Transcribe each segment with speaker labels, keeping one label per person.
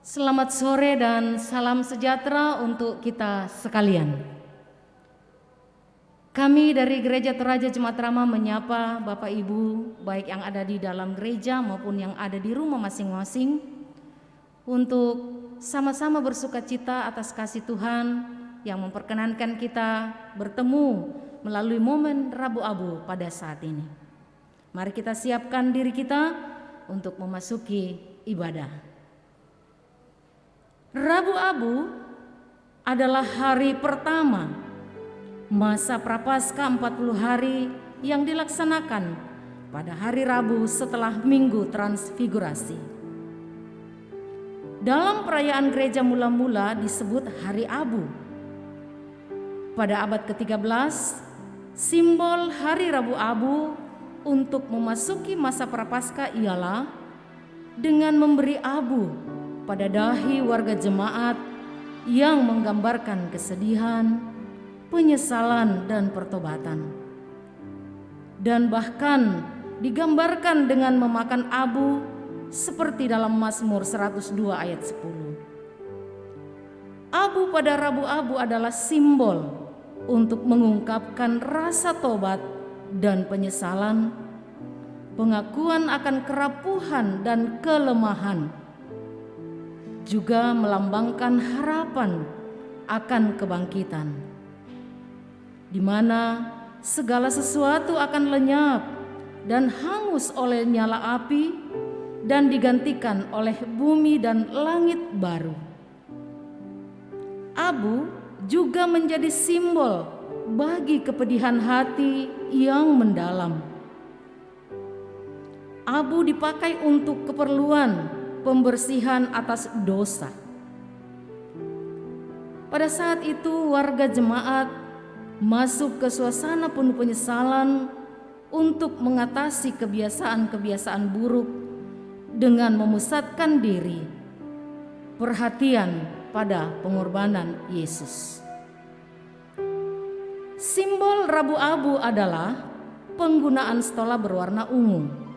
Speaker 1: Selamat sore dan salam sejahtera untuk kita sekalian. Kami dari Gereja Toraja Jemaat Rama menyapa Bapak Ibu, baik yang ada di dalam gereja maupun yang ada di rumah masing-masing, untuk sama-sama bersuka cita atas kasih Tuhan yang memperkenankan kita bertemu melalui momen Rabu Abu pada saat ini. Mari kita siapkan diri kita untuk memasuki ibadah. Rabu Abu adalah hari pertama masa Prapaskah 40 hari yang dilaksanakan pada hari Rabu setelah Minggu Transfigurasi. Dalam perayaan gereja mula-mula disebut Hari Abu. Pada abad ke-13, simbol Hari Rabu Abu untuk memasuki masa Prapaskah ialah dengan memberi abu pada dahi warga jemaat yang menggambarkan kesedihan, penyesalan dan pertobatan. Dan bahkan digambarkan dengan memakan abu seperti dalam Mazmur 102 ayat 10. Abu pada Rabu Abu adalah simbol untuk mengungkapkan rasa tobat dan penyesalan, pengakuan akan kerapuhan dan kelemahan, juga melambangkan harapan akan kebangkitan, di mana segala sesuatu akan lenyap dan hangus oleh nyala api dan digantikan oleh bumi dan langit baru. Abu juga menjadi simbol bagi kepedihan hati yang mendalam. Abu dipakai untuk keperluan pembersihan atas dosa. Pada saat itu warga jemaat masuk ke suasana penuh penyesalan untuk mengatasi kebiasaan-kebiasaan buruk dengan memusatkan diri, perhatian pada pengorbanan Yesus. Simbol Rabu Abu adalah penggunaan stola berwarna ungu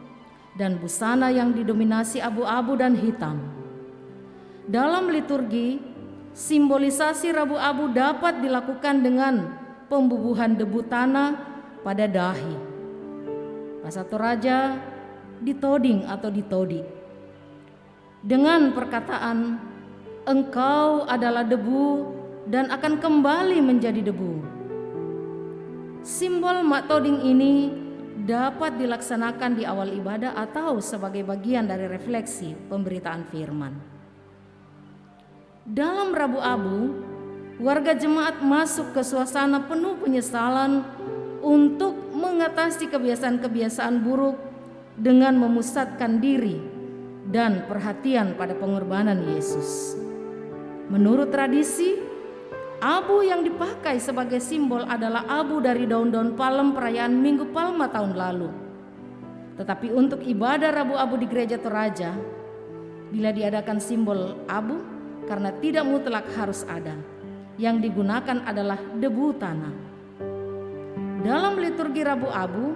Speaker 1: dan busana yang didominasi abu-abu dan hitam. Dalam liturgi, simbolisasi Rabu Abu dapat dilakukan dengan pembubuhan debu tanah pada dahi. Bahasa Toraja ditoding atau ditodi, dengan perkataan, "Engkau adalah debu dan akan kembali menjadi debu." Simbol mak toding ini dapat dilaksanakan di awal ibadah atau sebagai bagian dari refleksi pemberitaan firman. Dalam Rabu Abu, warga jemaat masuk ke suasana penuh penyesalan untuk mengatasi kebiasaan-kebiasaan buruk dengan memusatkan diri dan perhatian pada pengorbanan Yesus. Menurut tradisi, abu yang dipakai sebagai simbol adalah abu dari daun-daun palem perayaan Minggu Palma tahun lalu. Tetapi untuk ibadah Rabu Abu di Gereja Toraja, bila diadakan simbol abu, karena tidak mutlak harus ada, yang digunakan adalah debu tanah. Dalam liturgi Rabu Abu,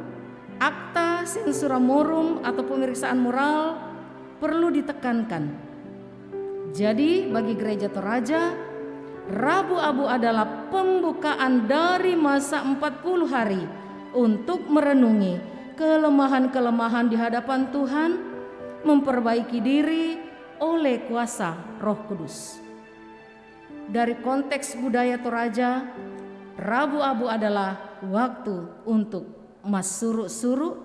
Speaker 1: akta censura morum atau pemeriksaan moral perlu ditekankan. Jadi bagi Gereja Toraja, Rabu Abu adalah pembukaan dari masa 40 hari untuk merenungi kelemahan-kelemahan di hadapan Tuhan, memperbaiki diri oleh kuasa Roh Kudus. Dari konteks budaya Toraja, Rabu Abu adalah waktu untuk masuru-suru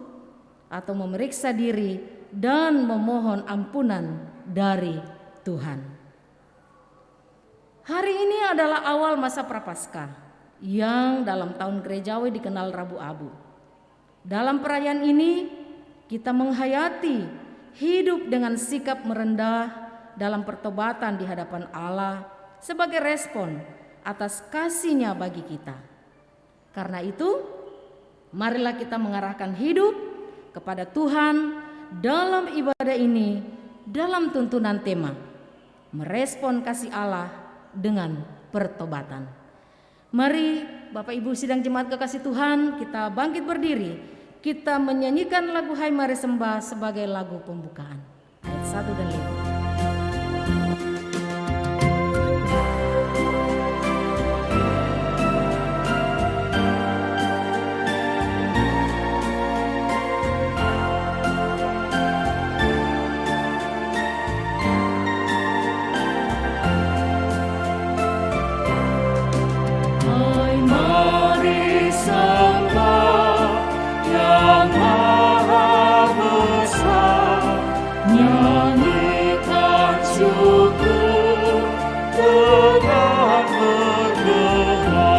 Speaker 1: atau memeriksa diri dan memohon ampunan dari Tuhan. Hari ini adalah awal masa Prapaskah yang dalam tahun gerejawi dikenal Rabu Abu. Dalam perayaan ini kita menghayati hidup dengan sikap merendah dalam pertobatan di hadapan Allah sebagai respon atas kasih-Nya bagi kita. Karena itu, marilah kita mengarahkan hidup kepada Tuhan dalam ibadah ini dalam tuntunan tema merespon kasih Allah dengan pertobatan. Mari Bapak Ibu sidang jemaat kekasih Tuhan, kita bangkit berdiri. Kita menyanyikan lagu Hai Mari Sembah sebagai lagu pembukaan. Ayat 1 dan 5.
Speaker 2: nyanyikan syukur dengan berdoa,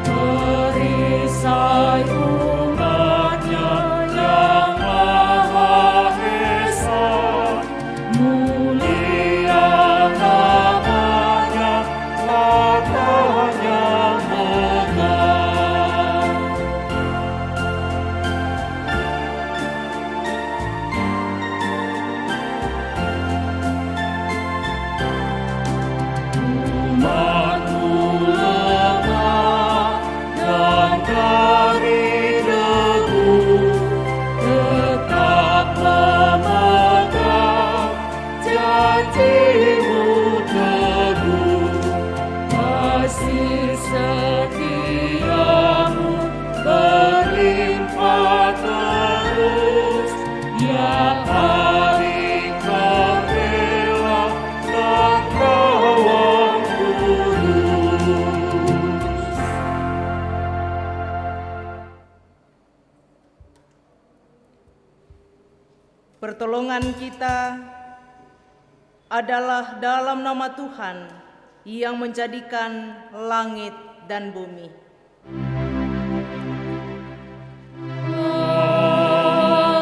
Speaker 2: perisai umatnya yang Maha Esa, mulia namanya, katanya megah. Umatku lemah dan dari debu, tetap memegang janji-Mu teguh. Kasih setiamu berlimpah terus, ya hari Kau bela dan kawal kudus.
Speaker 1: Pertolongan kita adalah dalam nama Tuhan yang menjadikan langit dan bumi.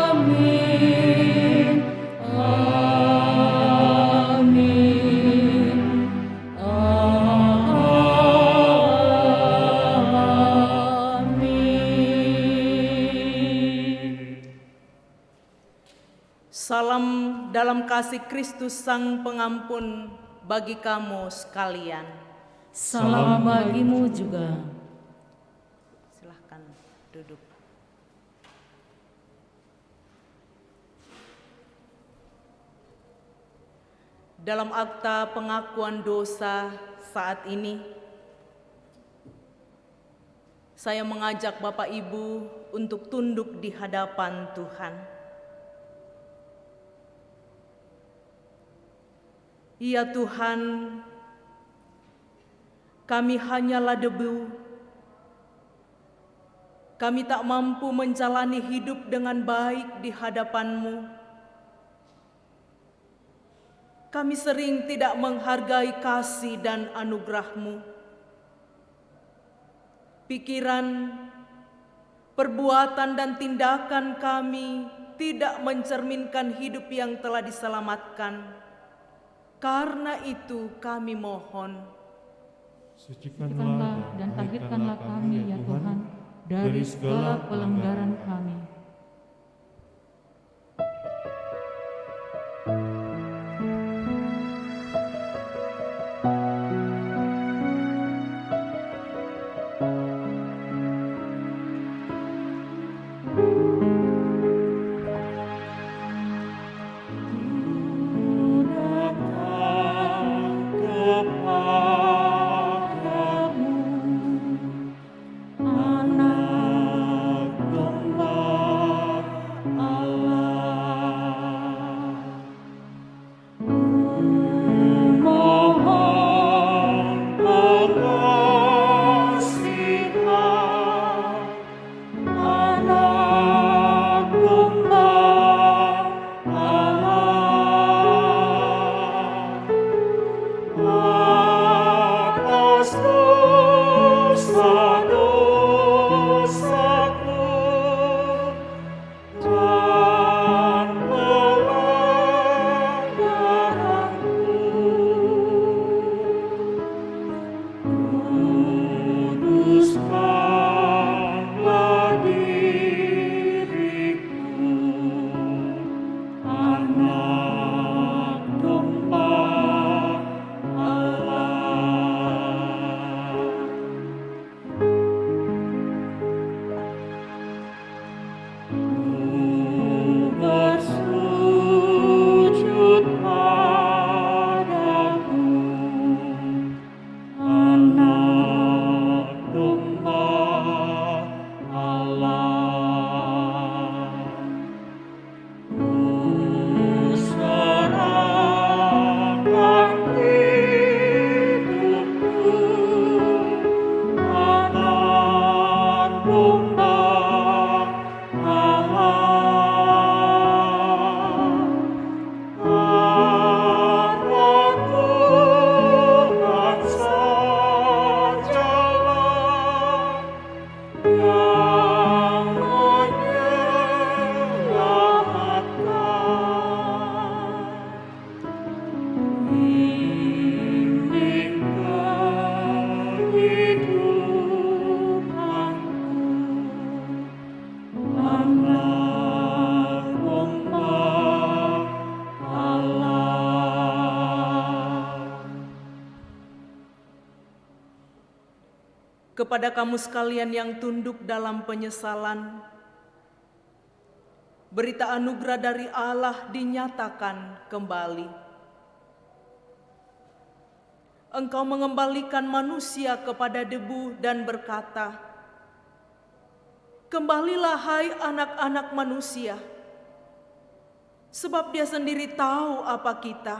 Speaker 2: Amin. Amin. Amin.
Speaker 1: Salam dalam kasih Kristus Sang Pengampun bagi kamu sekalian.
Speaker 2: Salam bagimu juga.
Speaker 1: Silahkan duduk. Dalam akta pengakuan dosa saat ini, saya mengajak Bapak Ibu untuk tunduk di hadapan Tuhan. Ya Tuhan, kami hanyalah debu. Kami tak mampu menjalani hidup dengan baik di hadapan-Mu. Kami sering tidak menghargai kasih dan anugerah-Mu. Pikiran, perbuatan, dan tindakan kami tidak mencerminkan hidup yang telah diselamatkan. Karena itu kami mohon,
Speaker 2: Sucikanlah dan tahirkanlah kami ya Tuhan dari segala pelanggaran kami.
Speaker 3: Anak domba kepada kamu sekalian yang tunduk dalam penyesalan, berita anugerah dari Allah dinyatakan kembali. Engkau mengembalikan manusia kepada debu dan berkata, "Kembalilah hai anak-anak manusia, sebab dia sendiri tahu apa kita.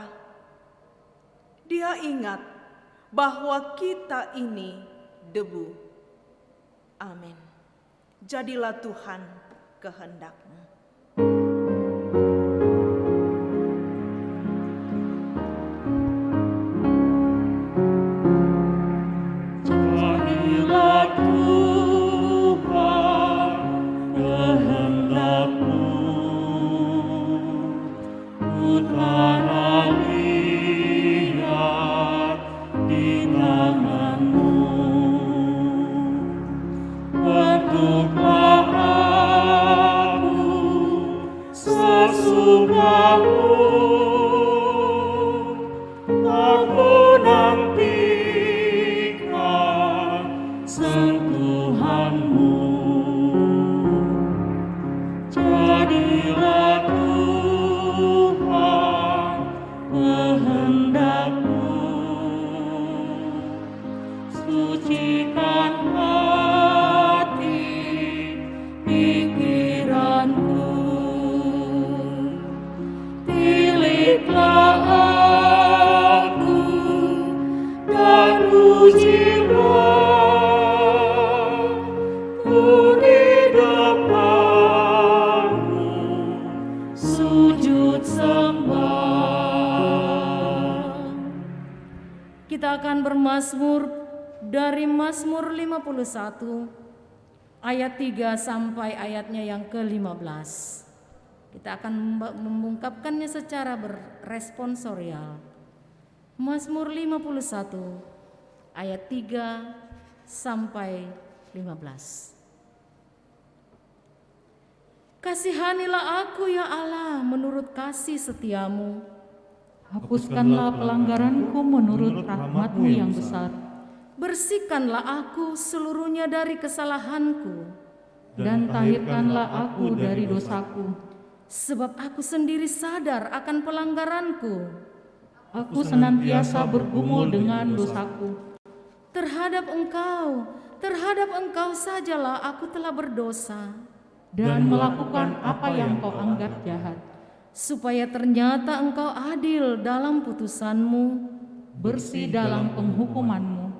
Speaker 3: Dia ingat bahwa kita ini debu." Amin. Jadilah Tuhan kehendak-Mu.
Speaker 1: Kita akan bermazmur dari Mazmur 51 ayat 3 sampai ayatnya yang ke-15. Kita akan mengungkapkannya secara beresponsorial. Mazmur 51 ayat 3 sampai 15. Kasihanilah aku ya Allah menurut kasih setiamu.
Speaker 2: Hapuskanlah pelanggaranku menurut rahmat-Mu yang besar.
Speaker 1: Bersihkanlah aku seluruhnya dari kesalahanku,
Speaker 2: dan tahirkanlah aku dari dosaku.
Speaker 1: sebab aku sendiri sadar akan pelanggaranku.
Speaker 2: Aku senantiasa bergumul dengan dosaku.
Speaker 1: Terhadap engkau sajalah aku telah berdosa,
Speaker 2: Dan melakukan apa yang Kau anggap jahat.
Speaker 1: supaya ternyata engkau adil dalam putusanmu.
Speaker 2: Bersih dalam penghukuman-Mu.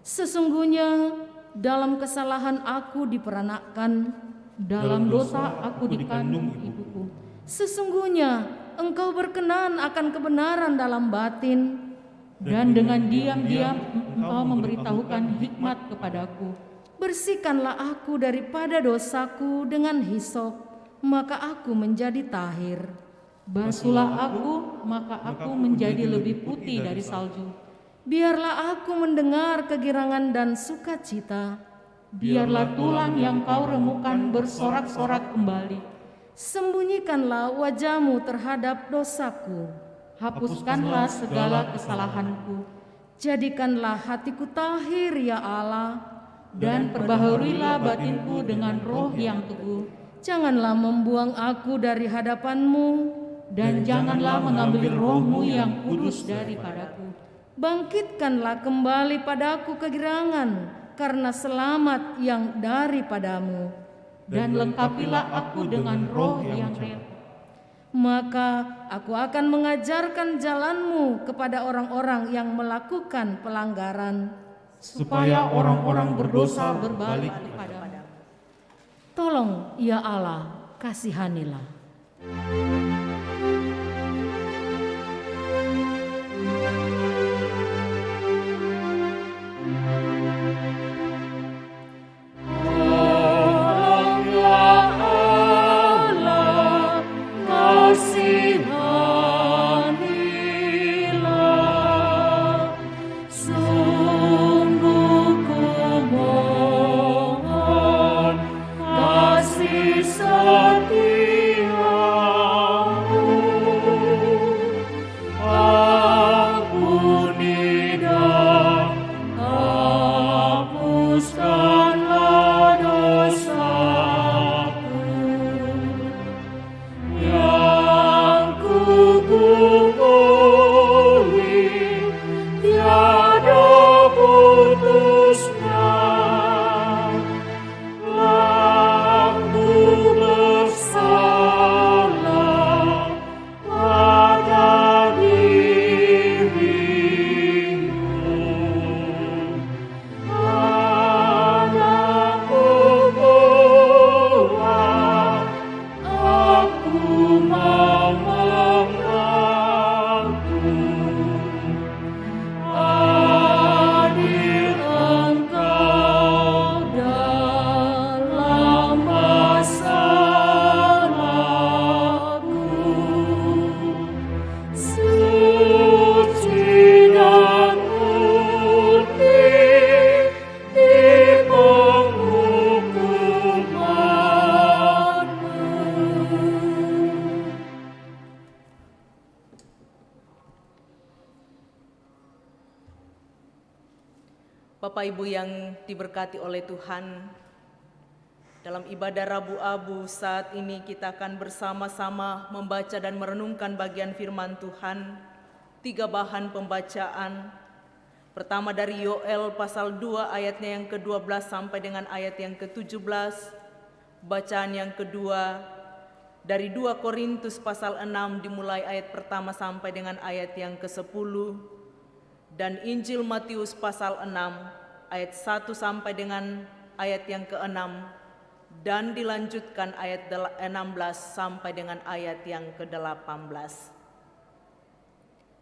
Speaker 1: Sesungguhnya dalam kesalahan aku diperanakkan,
Speaker 2: Dalam dosa aku dikandung ibuku.
Speaker 1: sesungguhnya engkau berkenan akan kebenaran dalam batin.
Speaker 2: Dan dengan diam-diam Engkau memberitahukan hikmat kepadaku.
Speaker 1: Bersihkanlah aku daripada dosaku dengan hisop, maka aku menjadi tahir.
Speaker 2: Basuhlah aku, maka aku menjadi lebih putih dari salju.
Speaker 1: Biarlah aku mendengar kegirangan dan sukacita.
Speaker 2: Biarlah tulang yang Kau remukan bersorak-sorak kembali.
Speaker 1: Sembunyikanlah wajahmu terhadap dosaku.
Speaker 2: Hapuskanlah segala kesalahanku.
Speaker 1: Jadikanlah hatiku tahir ya Allah.
Speaker 2: Dan perbaharuilah batinku dengan roh yang teguh.
Speaker 1: Janganlah membuang aku dari hadapan-Mu.
Speaker 2: Dan janganlah mengambil roh-Mu yang kudus daripadaku.
Speaker 1: Bangkitkanlah kembali padaku kegirangan karena selamat yang daripadamu.
Speaker 2: Dan lengkapilah aku dengan roh yang rela.
Speaker 1: Maka aku akan mengajarkan jalan-Mu kepada orang-orang yang melakukan pelanggaran,
Speaker 2: supaya orang-orang berdosa berbalik kepadamu.
Speaker 1: Tolong ya Allah, kasihanilah.
Speaker 4: Kasih setia
Speaker 3: Bapak Ibu yang diberkati oleh Tuhan, dalam ibadah Rabu-Abu saat ini kita akan bersama-sama membaca dan merenungkan bagian firman Tuhan. 3 bahan pembacaan. Pertama dari Yoel pasal 2 ayatnya yang ke-12 sampai dengan ayat yang ke-17. Bacaan yang kedua dari 2 Korintus pasal 6 dimulai ayat pertama sampai dengan ayat yang ke-10. Dan Injil Matius pasal 6 ayat 1 sampai dengan ayat yang ke-6 dan dilanjutkan ayat 16 sampai dengan ayat yang ke-18.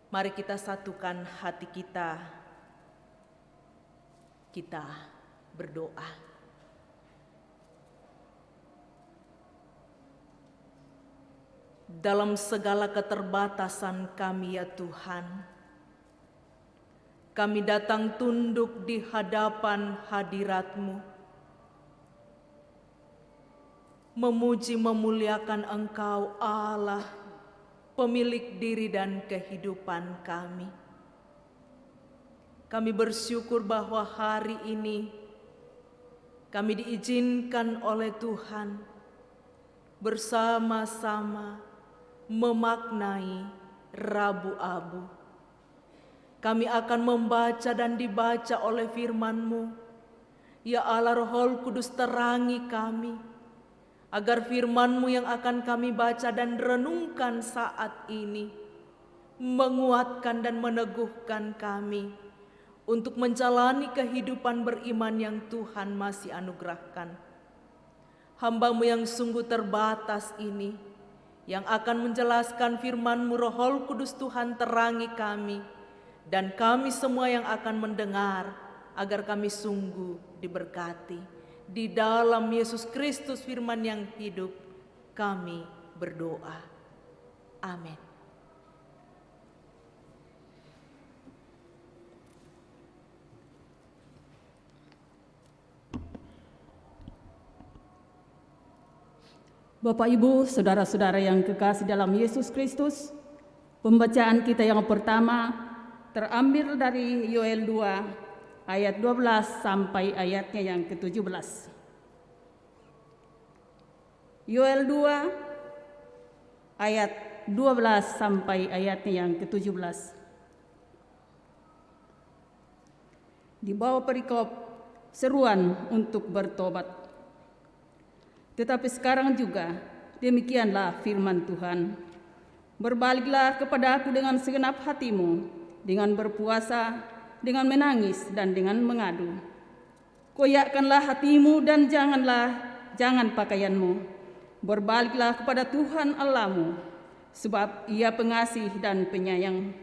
Speaker 3: Mari kita satukan hati kita. Kita berdoa. Dalam segala keterbatasan kami ya Tuhan, kami datang tunduk di hadapan hadirat-Mu, memuji memuliakan Engkau Allah, pemilik diri dan kehidupan kami. Kami bersyukur bahwa hari ini kami diizinkan oleh Tuhan bersama-sama memaknai Rabu-Abu. Kami akan membaca dan dibaca oleh firman-Mu. Ya Allah, Roh Kudus terangi kami, agar firman-Mu yang akan kami baca dan renungkan saat ini menguatkan dan meneguhkan kami untuk menjalani kehidupan beriman yang Tuhan masih anugerahkan. Hamba-Mu yang sungguh terbatas ini, yang akan menjelaskan firman-Mu, Roh Kudus Tuhan terangi kami, dan kami semua yang akan mendengar, agar kami sungguh diberkati. Di dalam Yesus Kristus firman yang hidup, kami berdoa. Amin.
Speaker 2: Bapak, Ibu, saudara-saudara yang kekasih dalam Yesus Kristus, pembacaan kita yang pertama terambil dari Yoel 2 ayat 12 sampai ayatnya yang ke-17. Yoel 2 ayat 12 sampai ayatnya yang ke-17. Di bawah perikop seruan untuk bertobat. Tetapi sekarang juga demikianlah firman Tuhan. Berbaliklah kepada Aku dengan segenap hatimu, dengan berpuasa, dengan menangis, dan dengan mengadu. Koyakkanlah hatimu dan jangan pakaianmu. Berbaliklah kepada Tuhan Allahmu, sebab Ia pengasih dan penyayang,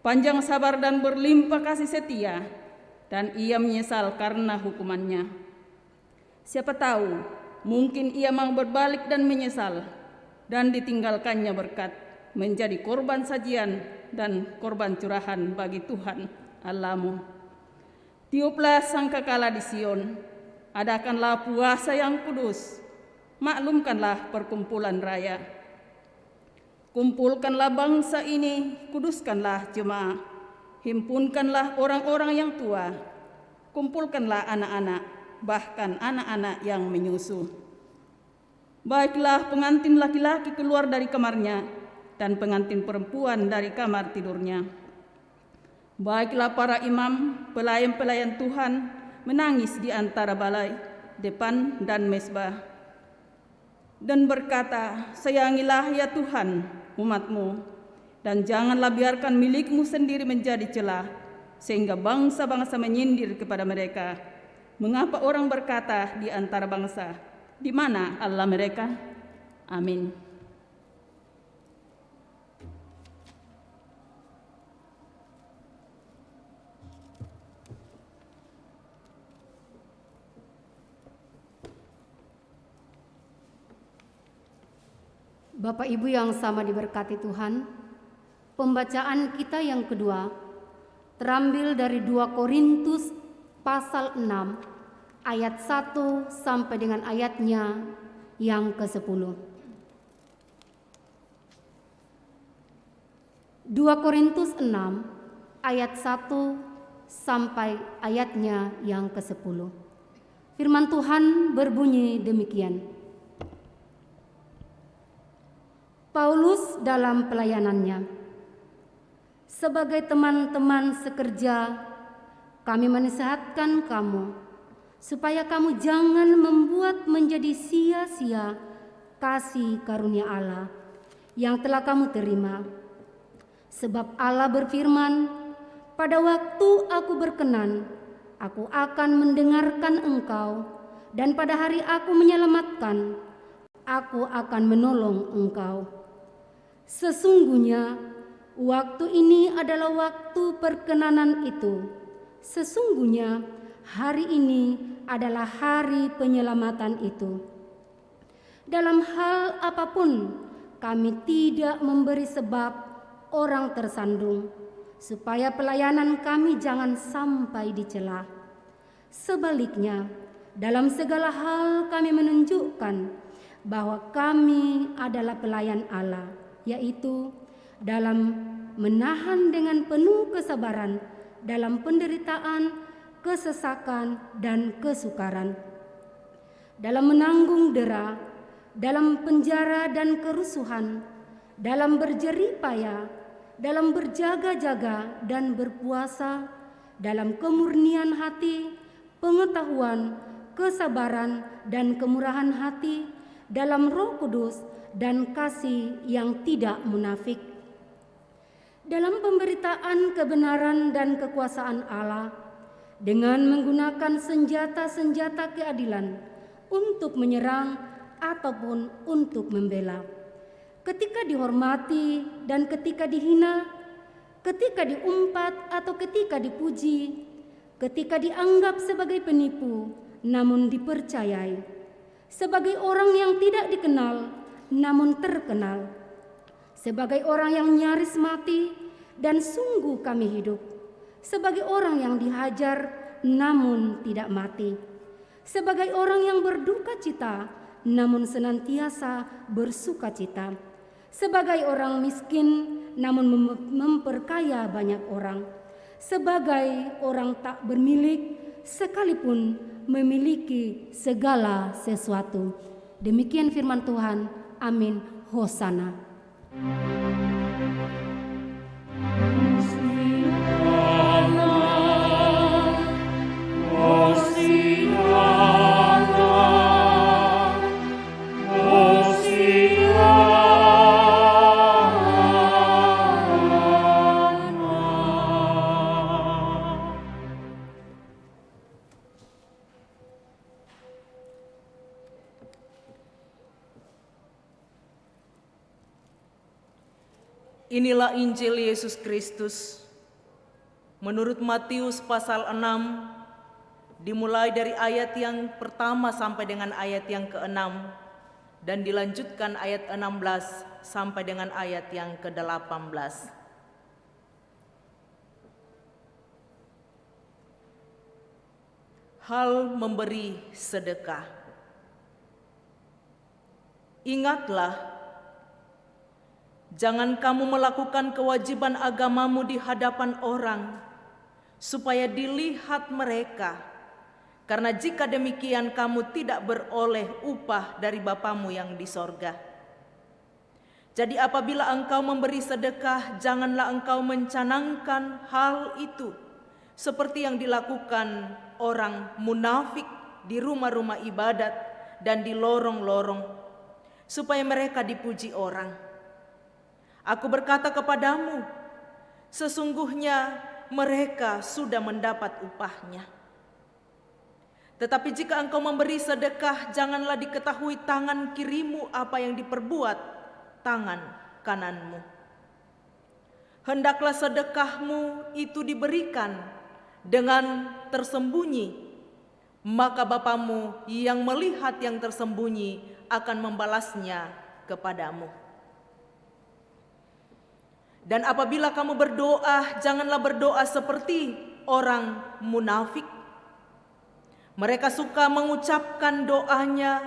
Speaker 2: panjang sabar dan berlimpah kasih setia, dan Ia menyesal karena hukumannya. Siapa tahu, mungkin Ia mau berbalik dan menyesal, dan ditinggalkannya berkat menjadi korban sajian dan korban curahan bagi Tuhan Allahmu. Tiuplah sangkakala di Sion, adakanlah puasa yang kudus, maklumkanlah perkumpulan raya. Kumpulkanlah bangsa ini, kuduskanlah jemaah, himpunkanlah orang-orang yang tua, kumpulkanlah anak-anak, bahkan anak-anak yang menyusu. Baiklah pengantin laki-laki keluar dari kamarnya, dan pengantin perempuan dari kamar tidurnya. Baiklah para imam, pelayan-pelayan Tuhan, menangis di antara balai, depan dan mezbah, dan berkata, sayangilah ya Tuhan umat-Mu, dan janganlah biarkan milik-Mu sendiri menjadi celah, sehingga bangsa-bangsa menyindir kepada mereka. Mengapa orang berkata di antara bangsa, di mana Allah mereka? Amin.
Speaker 4: Bapak Ibu yang sama diberkati Tuhan, pembacaan kita yang kedua terambil dari 2 Korintus pasal 6 ayat 1 sampai dengan ayatnya yang ke-10. 2 Korintus 6 ayat 1 sampai ayatnya yang ke-10. Firman Tuhan berbunyi demikian. Paulus dalam pelayanannya. Sebagai teman-teman sekerja, kami menasihatkan kamu supaya kamu jangan membuat menjadi sia-sia kasih karunia Allah yang telah kamu terima. Sebab Allah berfirman, pada waktu aku berkenan, aku akan mendengarkan engkau, dan pada hari aku menyelamatkan, aku akan menolong engkau. Sesungguhnya waktu ini adalah waktu perkenanan itu. Sesungguhnya hari ini adalah hari penyelamatan itu. Dalam hal apapun, kami tidak memberi sebab orang tersandung, supaya pelayanan kami jangan sampai dicela. Sebaliknya, dalam segala hal kami menunjukkan bahwa kami adalah pelayan Allah, yaitu dalam menahan dengan penuh kesabaran dalam penderitaan, kesesakan, dan kesukaran, dalam menanggung dera, dalam penjara dan kerusuhan, dalam berjerih payah, dalam berjaga-jaga dan berpuasa, dalam kemurnian hati, pengetahuan, kesabaran, dan kemurahan hati, dalam Roh Kudus dan kasih yang tidak munafik, dalam pemberitaan kebenaran dan kekuasaan Allah, dengan menggunakan senjata-senjata keadilan untuk menyerang ataupun untuk membela, ketika dihormati dan ketika dihina, ketika diumpat atau ketika dipuji, ketika dianggap sebagai penipu namun dipercayai, sebagai orang yang tidak dikenal namun terkenal, sebagai orang yang nyaris mati dan sungguh kami hidup, sebagai orang yang dihajar namun tidak mati, sebagai orang yang berduka cita namun senantiasa bersuka cita, sebagai orang miskin namun memperkaya banyak orang, sebagai orang tak bermilik sekalipun memiliki segala sesuatu. Demikian firman Tuhan. Amin. Hosana.
Speaker 3: Inilah Injil Yesus Kristus menurut Matius pasal 6, dimulai dari ayat yang pertama sampai dengan ayat yang ke-6 dan dilanjutkan ayat 16 sampai dengan ayat yang ke-18. Hal memberi sedekah. Ingatlah, jangan kamu melakukan kewajiban agamamu di hadapan orang, supaya dilihat mereka, karena jika demikian kamu tidak beroleh upah dari Bapamu yang di sorga. Jadi apabila engkau memberi sedekah, janganlah engkau mencanangkan hal itu, seperti yang dilakukan orang munafik di rumah-rumah ibadat dan di lorong-lorong, supaya mereka dipuji orang. Aku berkata kepadamu, sesungguhnya mereka sudah mendapat upahnya. Tetapi jika engkau memberi sedekah, janganlah diketahui tangan kirimu apa yang diperbuat tangan kananmu. Hendaklah sedekahmu itu diberikan dengan tersembunyi, maka Bapamu yang melihat yang tersembunyi akan membalasnya kepadamu. Dan apabila kamu berdoa, janganlah berdoa seperti orang munafik. Mereka suka mengucapkan doanya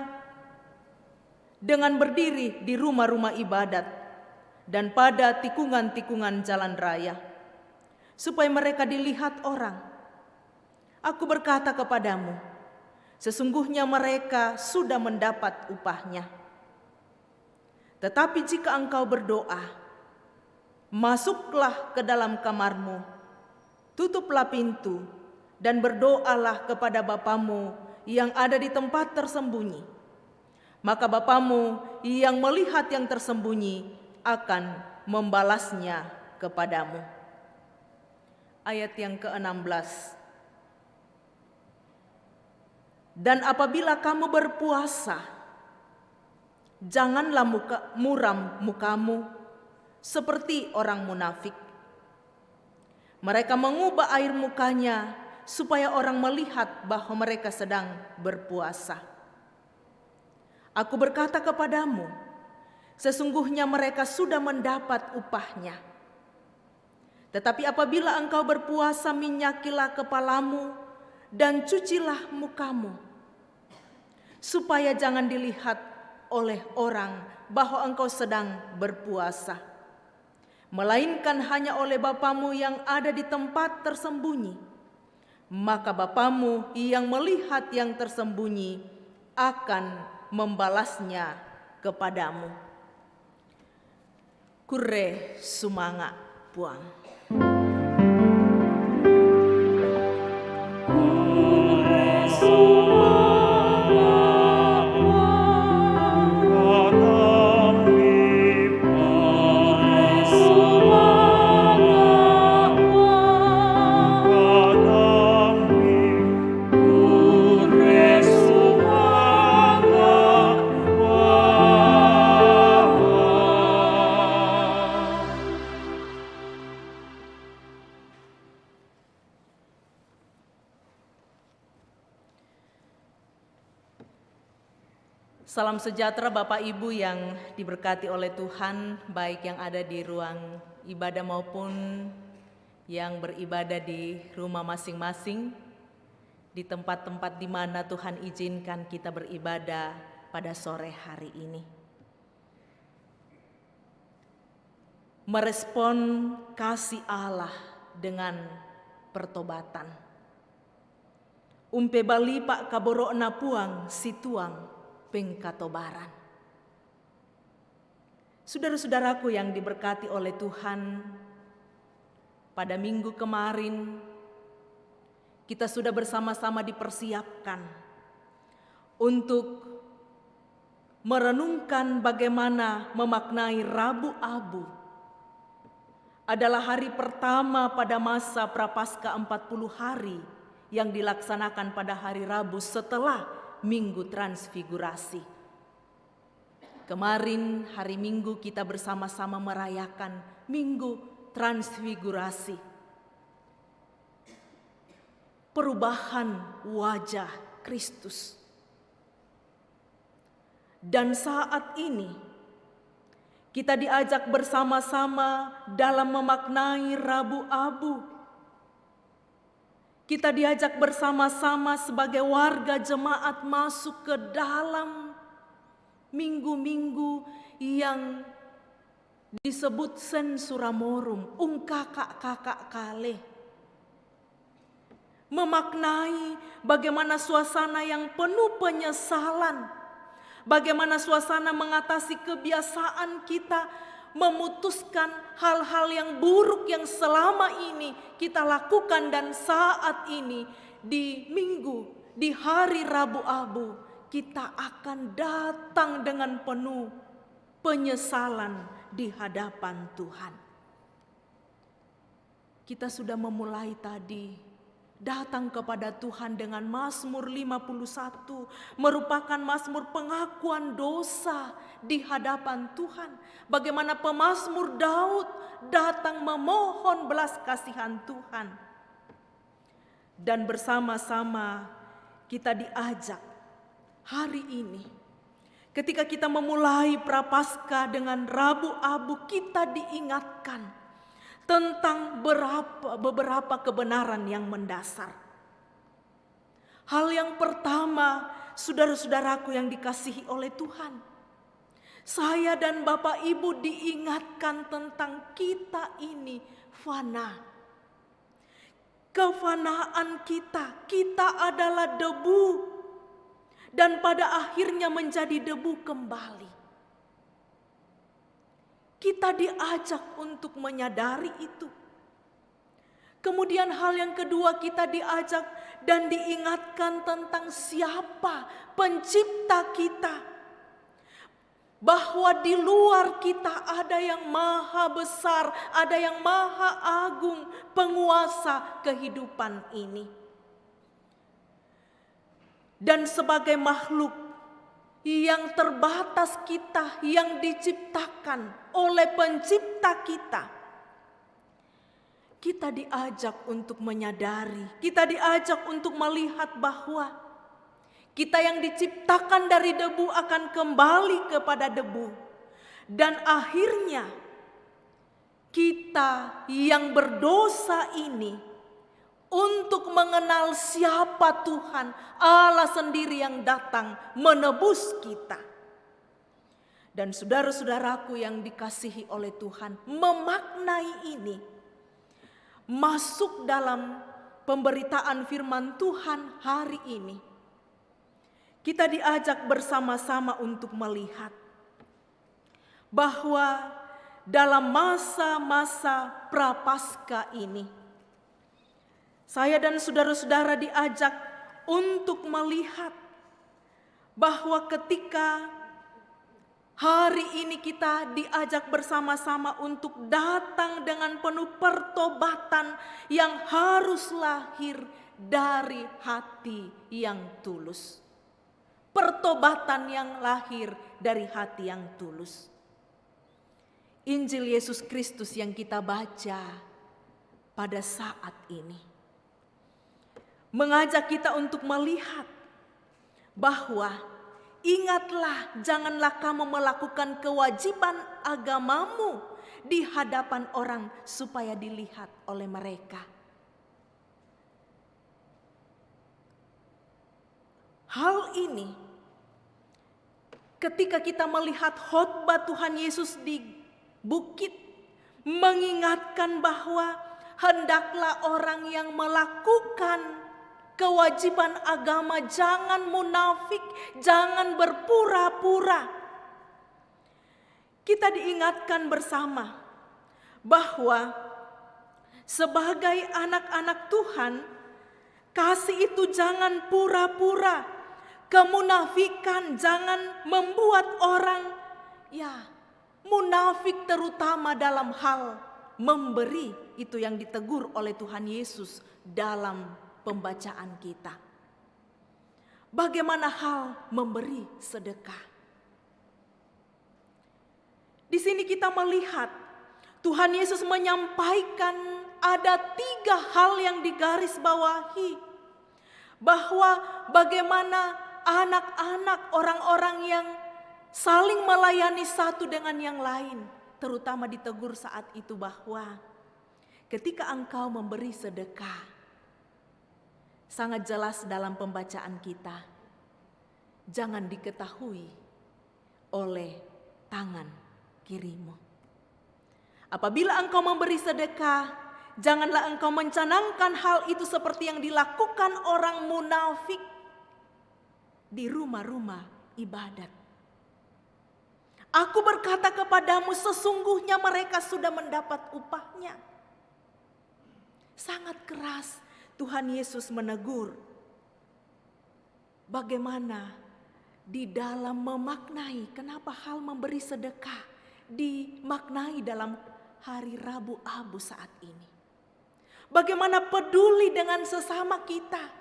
Speaker 3: dengan berdiri di rumah-rumah ibadat dan pada tikungan-tikungan jalan raya, supaya mereka dilihat orang. Aku berkata kepadamu, sesungguhnya mereka sudah mendapat upahnya. Tetapi jika engkau berdoa, masuklah ke dalam kamarmu, tutuplah pintu, dan berdoalah kepada Bapamu yang ada di tempat tersembunyi. Maka Bapamu yang melihat yang tersembunyi akan membalasnya kepadamu. Ayat yang ke-16. Dan apabila kamu berpuasa, janganlah muram mukamu seperti orang munafik. Mereka mengubah air mukanya supaya orang melihat bahwa mereka sedang berpuasa. Aku berkata kepadamu, sesungguhnya mereka sudah mendapat upahnya. Tetapi apabila engkau berpuasa, minyakilah kepalamu dan cucilah mukamu, supaya jangan dilihat oleh orang bahwa engkau sedang berpuasa, melainkan hanya oleh Bapamu yang ada di tempat tersembunyi. Maka Bapamu yang melihat yang tersembunyi akan membalasnya kepadamu. Kure sumanga puang. Salam sejahtera Bapak Ibu yang diberkati oleh Tuhan, baik yang ada di ruang ibadah maupun yang beribadah di rumah masing-masing, di tempat-tempat di mana Tuhan izinkan kita beribadah pada sore hari ini. Merespon kasih Allah dengan pertobatan. Umpe bali pak kaborokna puang situang pengkatobaran. Saudara-saudaraku yang diberkati oleh Tuhan, pada minggu kemarin kita sudah bersama-sama dipersiapkan untuk merenungkan bagaimana memaknai Rabu Abu. Adalah hari pertama pada masa Prapaskah 40 hari yang dilaksanakan pada hari Rabu setelah Minggu Transfigurasi. Kemarin hari Minggu kita bersama-sama merayakan Minggu Transfigurasi. Perubahan wajah Kristus. Dan saat ini kita diajak bersama-sama dalam memaknai Rabu Abu. Kita diajak bersama-sama sebagai warga jemaat masuk ke dalam minggu-minggu yang disebut sensuramorum, kakak kale. Memaknai bagaimana suasana yang penuh penyesalan, bagaimana suasana mengatasi kebiasaan kita, memutuskan hal-hal yang buruk yang selama ini kita lakukan, dan saat ini di minggu, di hari Rabu Abu, kita akan datang dengan penuh penyesalan di hadapan Tuhan. Kita sudah memulai tadi datang kepada Tuhan dengan Mazmur 51, merupakan Mazmur pengakuan dosa di hadapan Tuhan. Bagaimana pemazmur Daud datang memohon belas kasihan Tuhan. Dan bersama-sama kita diajak hari ini, ketika kita memulai Prapaskah dengan Rabu Abu, kita diingatkan tentang beberapa kebenaran yang mendasar. Hal yang pertama, saudara-saudaraku yang dikasihi oleh Tuhan, saya dan Bapak Ibu diingatkan tentang kita ini fana. kefanaan kita adalah debu, dan pada akhirnya menjadi debu kembali. Kita diajak untuk menyadari itu. Kemudian hal yang kedua, kita diajak dan diingatkan tentang siapa pencipta kita. Bahwa di luar kita ada yang maha besar, ada yang maha agung, penguasa kehidupan ini. Dan sebagai makhluk yang terbatas kita, yang diciptakan oleh pencipta kita diajak untuk menyadari, kita diajak untuk melihat bahwa kita yang diciptakan dari debu akan kembali kepada debu. Dan akhirnya kita yang berdosa ini untuk mengenal siapa Tuhan, Allah sendiri yang datang menebus kita. Dan saudara-saudaraku yang dikasihi oleh Tuhan, memaknai ini masuk dalam pemberitaan firman Tuhan hari ini. Kita diajak bersama-sama untuk melihat bahwa dalam masa-masa prapaskah ini, saya dan saudara-saudara diajak untuk melihat bahwa ketika hari ini kita diajak bersama-sama untuk datang dengan penuh pertobatan yang harus lahir dari hati yang tulus. Pertobatan yang lahir dari hati yang tulus. Injil Yesus Kristus yang kita baca pada saat ini mengajak kita untuk melihat bahwa ingatlah, janganlah kamu melakukan kewajiban agamamu di hadapan orang supaya dilihat oleh mereka. Hal ini ketika kita melihat khotbah Tuhan Yesus di bukit, mengingatkan bahwa hendaklah orang yang melakukan kewajiban agama jangan munafik, jangan berpura-pura. Kita diingatkan bersama bahwa sebagai anak-anak Tuhan, kasih itu jangan pura-pura. Kemunafikan jangan membuat orang munafik, terutama dalam hal memberi. Itu yang ditegur oleh Tuhan Yesus dalam pembacaan kita. Bagaimana hal memberi sedekah? Di sini kita melihat Tuhan Yesus menyampaikan ada 3 hal yang digarisbawahi, bahwa bagaimana anak-anak, orang-orang yang saling melayani satu dengan yang lain, terutama ditegur saat itu bahwa ketika engkau memberi sedekah, sangat jelas dalam pembacaan kita, jangan diketahui oleh tangan kirimu. Apabila engkau memberi sedekah, janganlah engkau mencanangkan hal itu seperti yang dilakukan orang munafik di rumah-rumah ibadat. Aku berkata kepadamu, sesungguhnya mereka sudah mendapat upahnya. Sangat keras Tuhan Yesus menegur bagaimana di dalam memaknai, kenapa hal memberi sedekah dimaknai dalam hari Rabu Abu saat ini. Bagaimana peduli dengan sesama kita.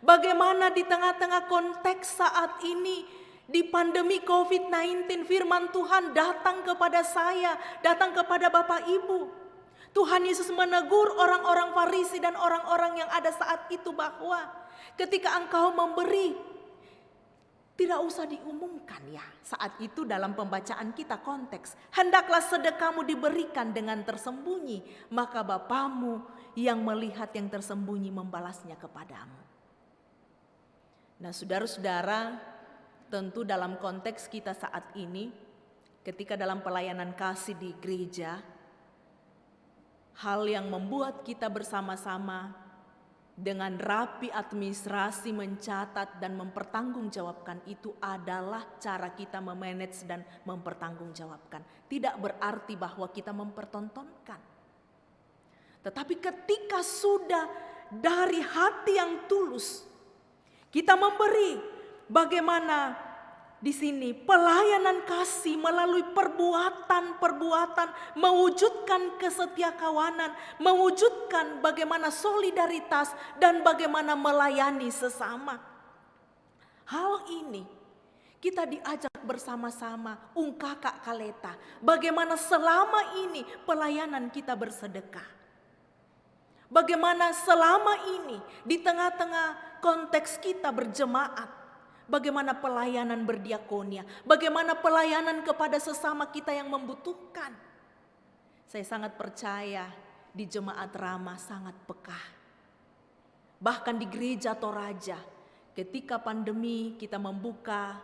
Speaker 3: Bagaimana di tengah-tengah konteks saat ini, di pandemi COVID-19, firman Tuhan datang kepada saya, datang kepada Bapak Ibu. Tuhan Yesus menegur orang-orang Farisi dan orang-orang yang ada saat itu bahwa ketika engkau memberi, tidak usah diumumkan ya. Saat itu dalam pembacaan kita konteks, hendaklah sedekahmu diberikan dengan tersembunyi, maka Bapamu yang melihat yang tersembunyi membalasnya kepadamu. Nah, saudara-saudara, tentu dalam konteks kita saat ini, ketika dalam pelayanan kasih di gereja, hal yang membuat kita bersama-sama dengan rapi administrasi mencatat dan mempertanggungjawabkan itu adalah cara kita memanage dan mempertanggungjawabkan. Tidak berarti bahwa kita mempertontonkan. Tetapi ketika sudah dari hati yang tulus, kita memberi, bagaimana di sini pelayanan kasih melalui perbuatan-perbuatan mewujudkan kesetiakawanan, mewujudkan bagaimana solidaritas dan bagaimana melayani sesama. Hal ini kita diajak bersama-sama Ungkaka Kaleta, bagaimana selama ini pelayanan kita bersedekah. Bagaimana selama ini di tengah-tengah konteks kita berjemaat, bagaimana pelayanan berdiakonia, bagaimana pelayanan kepada sesama kita yang membutuhkan. Saya sangat percaya di Jemaat Ramah sangat peka. Bahkan di Gereja Toraja, ketika pandemi kita membuka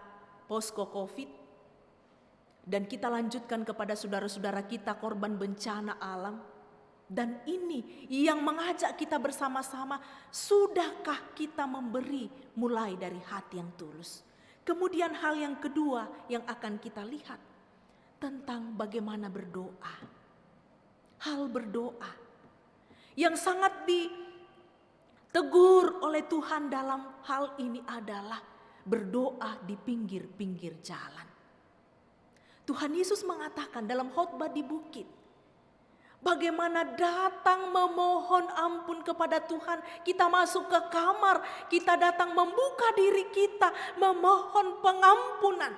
Speaker 3: posko COVID, dan kita lanjutkan kepada saudara-saudara kita korban bencana alam. Dan ini yang mengajak kita bersama-sama, sudahkah kita memberi mulai dari hati yang tulus? Kemudian hal yang kedua yang akan kita lihat tentang bagaimana berdoa. Hal berdoa yang sangat ditegur oleh Tuhan dalam hal ini adalah berdoa di pinggir-pinggir jalan. Tuhan Yesus mengatakan dalam khotbah di bukit, bagaimana datang memohon ampun kepada Tuhan. Kita masuk ke kamar, kita datang membuka diri kita, memohon pengampunan.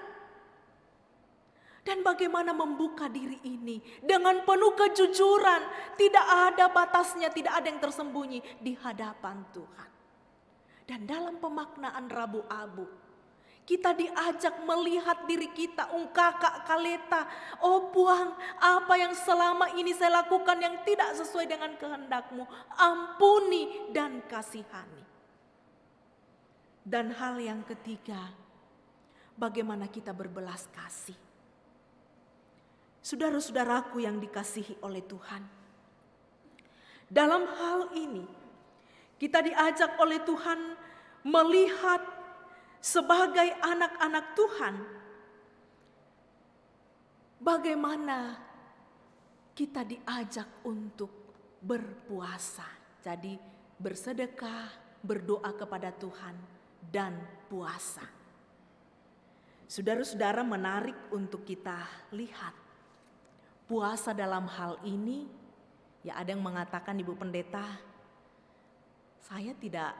Speaker 3: Dan bagaimana membuka diri ini dengan penuh kejujuran, tidak ada batasnya, tidak ada yang tersembunyi di hadapan Tuhan. Dan dalam pemaknaan Rabu Abu, kita diajak melihat diri kita, Ungkaka Kaleta. Oh Tuhan, apa yang selama ini saya lakukan yang tidak sesuai dengan kehendak-Mu, ampuni dan kasihani. Dan hal yang ketiga, bagaimana kita berbelas kasih. Saudara-saudaraku yang dikasihi oleh Tuhan, dalam hal ini kita diajak oleh Tuhan melihat sebagai anak-anak Tuhan, bagaimana kita diajak untuk berpuasa. Jadi bersedekah, berdoa kepada Tuhan, dan puasa. Saudara-saudara, menarik untuk kita lihat. Puasa dalam hal ini, ya ada yang mengatakan, Ibu Pendeta, saya tidak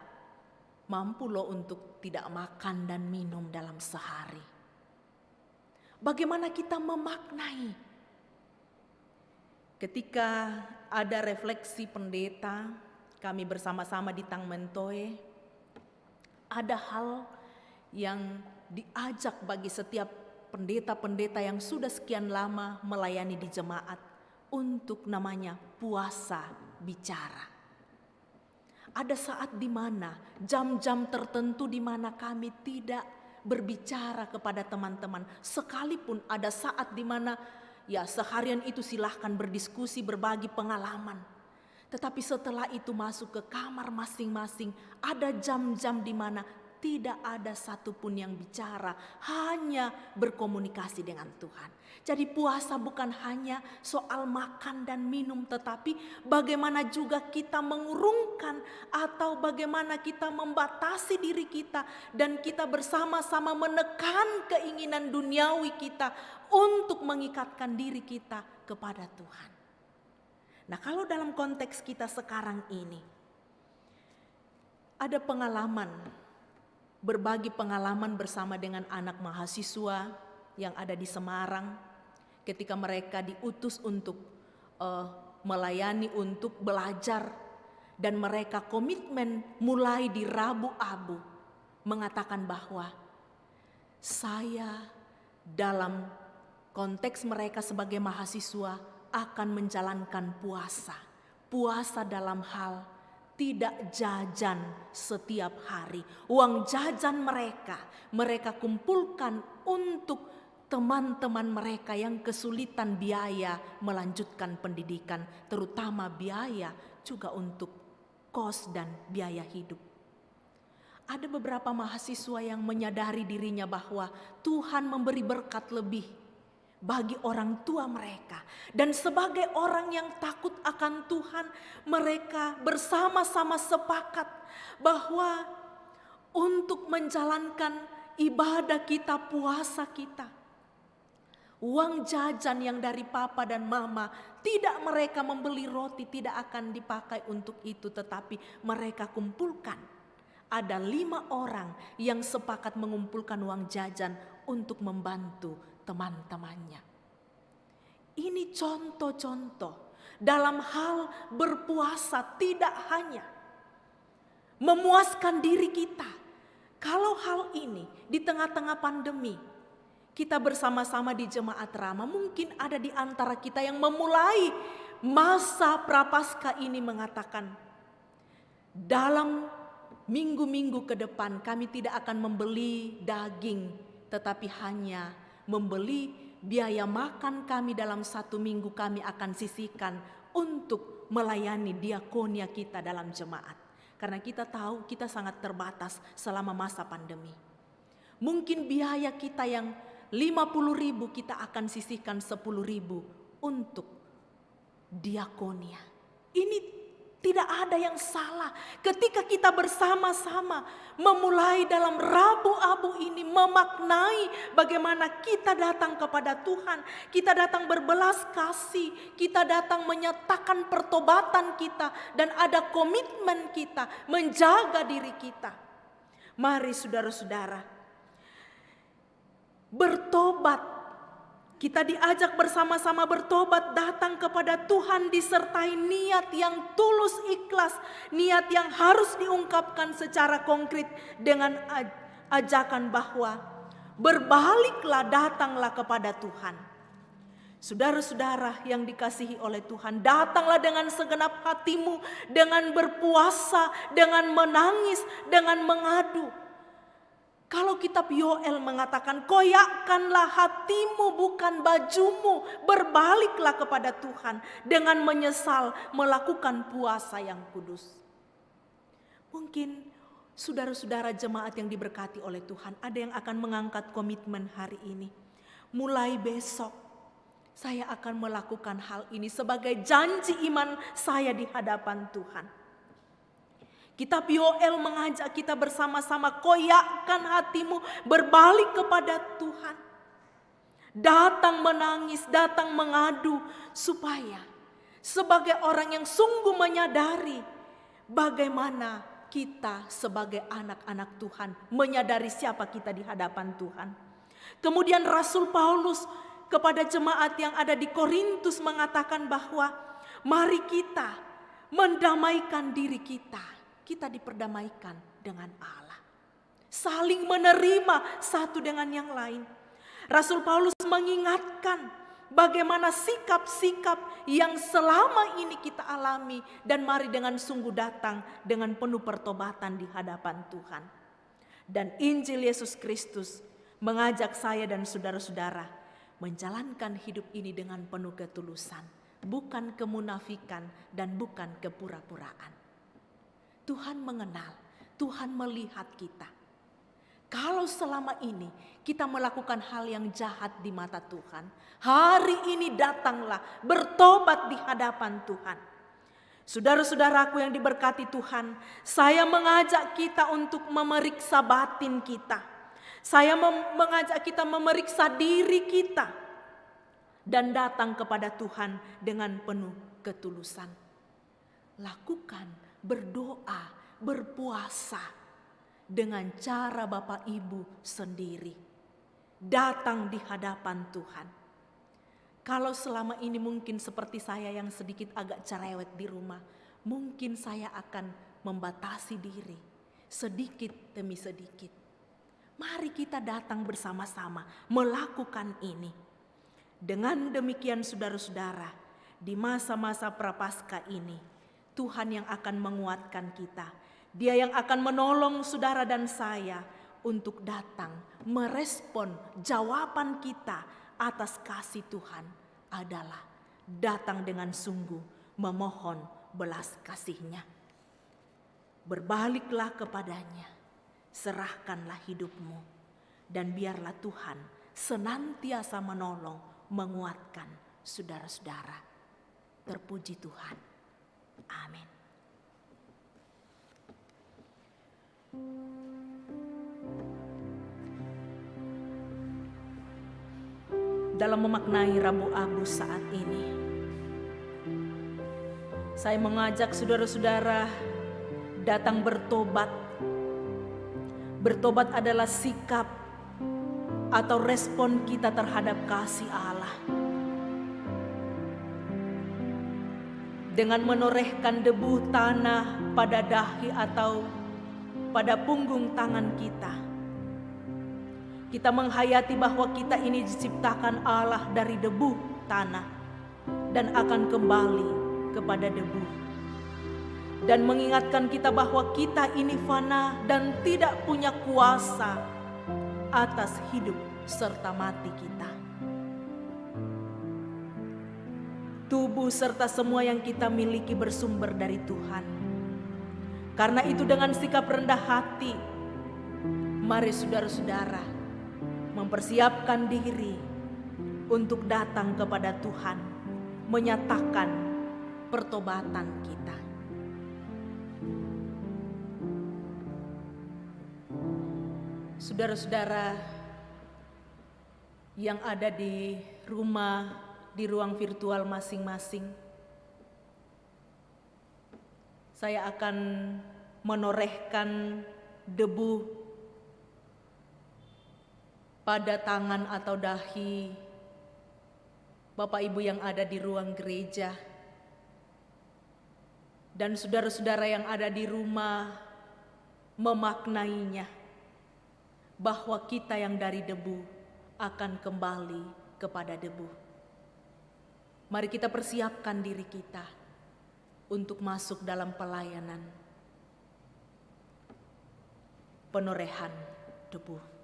Speaker 3: mampu loh untuk tidak makan dan minum dalam sehari. Bagaimana kita memaknai? Ketika ada refleksi pendeta, kami bersama-sama di Tangmentoe, ada hal yang diajak bagi setiap pendeta-pendeta yang sudah sekian lama melayani di jemaat untuk namanya puasa bicara. Ada saat di mana, jam-jam tertentu di mana kami tidak berbicara kepada teman-teman. Sekalipun ada saat di mana ya seharian itu silahkan berdiskusi, berbagi pengalaman. Tetapi setelah itu masuk ke kamar masing-masing, ada jam-jam di mana tidak ada satupun yang bicara, hanya berkomunikasi dengan Tuhan. Jadi puasa bukan hanya soal makan dan minum, tetapi bagaimana juga kita mengurungkan atau bagaimana kita membatasi diri kita dan kita bersama-sama menekan keinginan duniawi kita untuk mengikatkan diri kita kepada Tuhan. Nah, kalau dalam konteks kita sekarang ini ada pengalaman, berbagi pengalaman bersama dengan anak mahasiswa yang ada di Semarang ketika mereka diutus untuk melayani, untuk belajar, dan mereka komitmen mulai di Rabu Abu mengatakan bahwa saya dalam konteks mereka sebagai mahasiswa akan menjalankan puasa dalam hal tidak jajan setiap hari. Uang jajan mereka kumpulkan untuk teman-teman mereka yang kesulitan biaya melanjutkan pendidikan, terutama biaya juga untuk kos dan biaya hidup. Ada beberapa mahasiswa yang menyadari dirinya bahwa Tuhan memberi berkat lebih bagi orang tua mereka. Dan sebagai orang yang takut akan Tuhan, mereka bersama-sama sepakat bahwa untuk menjalankan ibadah kita, puasa kita, uang jajan yang dari papa dan mama, tidak mereka membeli roti, tidak akan dipakai untuk itu, tetapi mereka kumpulkan. Ada 5 orang yang sepakat mengumpulkan uang jajan untuk membantu teman-temannya. Ini contoh-contoh dalam hal berpuasa, tidak hanya memuaskan diri kita. Kalau hal ini di tengah-tengah pandemi, kita bersama-sama di Jemaat Rama, mungkin ada di antara kita yang memulai masa Prapaskah ini mengatakan, dalam minggu-minggu ke depan kami tidak akan membeli daging, tetapi hanya membeli biaya makan kami dalam 1 minggu kami akan sisihkan untuk melayani diakonia kita dalam jemaat. Karena kita tahu kita sangat terbatas selama masa pandemi. Mungkin biaya kita yang 50.000 kita akan sisihkan 10.000 untuk diakonia. Ini tidak ada yang salah ketika kita bersama-sama memulai dalam Rabu-Abu ini memaknai bagaimana kita datang kepada Tuhan, kita datang berbelas kasih, kita datang menyatakan pertobatan kita dan ada komitmen kita menjaga diri kita. Mari saudara-saudara bertobat. Kita diajak bersama-sama bertobat, datang kepada Tuhan disertai niat yang tulus ikhlas, niat yang harus diungkapkan secara konkret dengan ajakan bahwa berbaliklah, datanglah kepada Tuhan. Saudara-saudara yang dikasihi oleh Tuhan, datanglah dengan segenap hatimu, dengan berpuasa, dengan menangis, dengan mengadu. Kalau kitab Yoel mengatakan, koyakkanlah hatimu bukan bajumu, berbaliklah kepada Tuhan dengan menyesal melakukan puasa yang kudus. Mungkin saudara-saudara jemaat yang diberkati oleh Tuhan, ada yang akan mengangkat komitmen hari ini. Mulai besok saya akan melakukan hal ini sebagai janji iman saya di hadapan Tuhan. Kitab Yoel mengajak kita bersama-sama, koyakkan hatimu, berbalik kepada Tuhan. Datang menangis, datang mengadu, supaya sebagai orang yang sungguh menyadari bagaimana kita sebagai anak-anak Tuhan, menyadari siapa kita di hadapan Tuhan. Kemudian Rasul Paulus kepada jemaat yang ada di Korintus mengatakan bahwa mari kita mendamaikan diri kita. Kita diperdamaikan dengan Allah. Saling menerima satu dengan yang lain. Rasul Paulus mengingatkan bagaimana sikap-sikap yang selama ini kita alami. Dan mari dengan sungguh datang dengan penuh pertobatan di hadapan Tuhan. Dan Injil Yesus Kristus mengajak saya dan saudara-saudara menjalankan hidup ini dengan penuh ketulusan. Bukan kemunafikan dan bukan kepura-puraan. Tuhan mengenal, Tuhan melihat kita. Kalau selama ini kita melakukan hal yang jahat di mata Tuhan, hari ini datanglah bertobat di hadapan Tuhan. Saudara-saudaraku yang diberkati Tuhan, saya mengajak kita untuk memeriksa batin kita. Saya mengajak kita memeriksa diri kita dan datang kepada Tuhan dengan penuh ketulusan. Lakukan berdoa, berpuasa dengan cara Bapak Ibu sendiri. Datang di hadapan Tuhan. Kalau selama ini mungkin seperti saya yang sedikit agak cerewet di rumah, mungkin saya akan membatasi diri sedikit demi sedikit. Mari kita datang bersama-sama melakukan ini. Dengan demikian saudara-saudara, di masa-masa Prapaskah ini, Tuhan yang akan menguatkan kita. Dia yang akan menolong saudara dan saya untuk datang merespon jawaban kita atas kasih Tuhan adalah datang dengan sungguh memohon belas kasih-Nya. berbaliklah kepadanya, serahkanlah hidupmu, dan biarlah Tuhan senantiasa menolong, menguatkan saudara-saudara. Terpuji Tuhan. Amin. Dalam memaknai Rabu Abu saat ini, saya mengajak saudara-saudara datang bertobat. Bertobat adalah sikap atau respon kita terhadap kasih Allah. Dengan menorehkan debu tanah pada dahi atau pada punggung tangan kita, kita menghayati bahwa kita ini diciptakan Allah dari debu tanah dan akan kembali kepada debu. Dan mengingatkan kita bahwa kita ini fana dan tidak punya kuasa atas hidup serta mati kita. Tubuh serta semua yang kita miliki bersumber dari Tuhan. Karena itu dengan sikap rendah hati, mari saudara-saudara mempersiapkan diri untuk datang kepada Tuhan, menyatakan pertobatan kita. Saudara-saudara yang ada di rumah, di ruang virtual masing-masing, saya akan menorehkan debu pada tangan atau dahi Bapak Ibu yang ada di ruang gereja, dan saudara-saudara yang ada di rumah memaknainya bahwa kita yang dari debu akan kembali kepada debu. Mari kita persiapkan diri kita untuk masuk dalam pelayanan penorehan debu.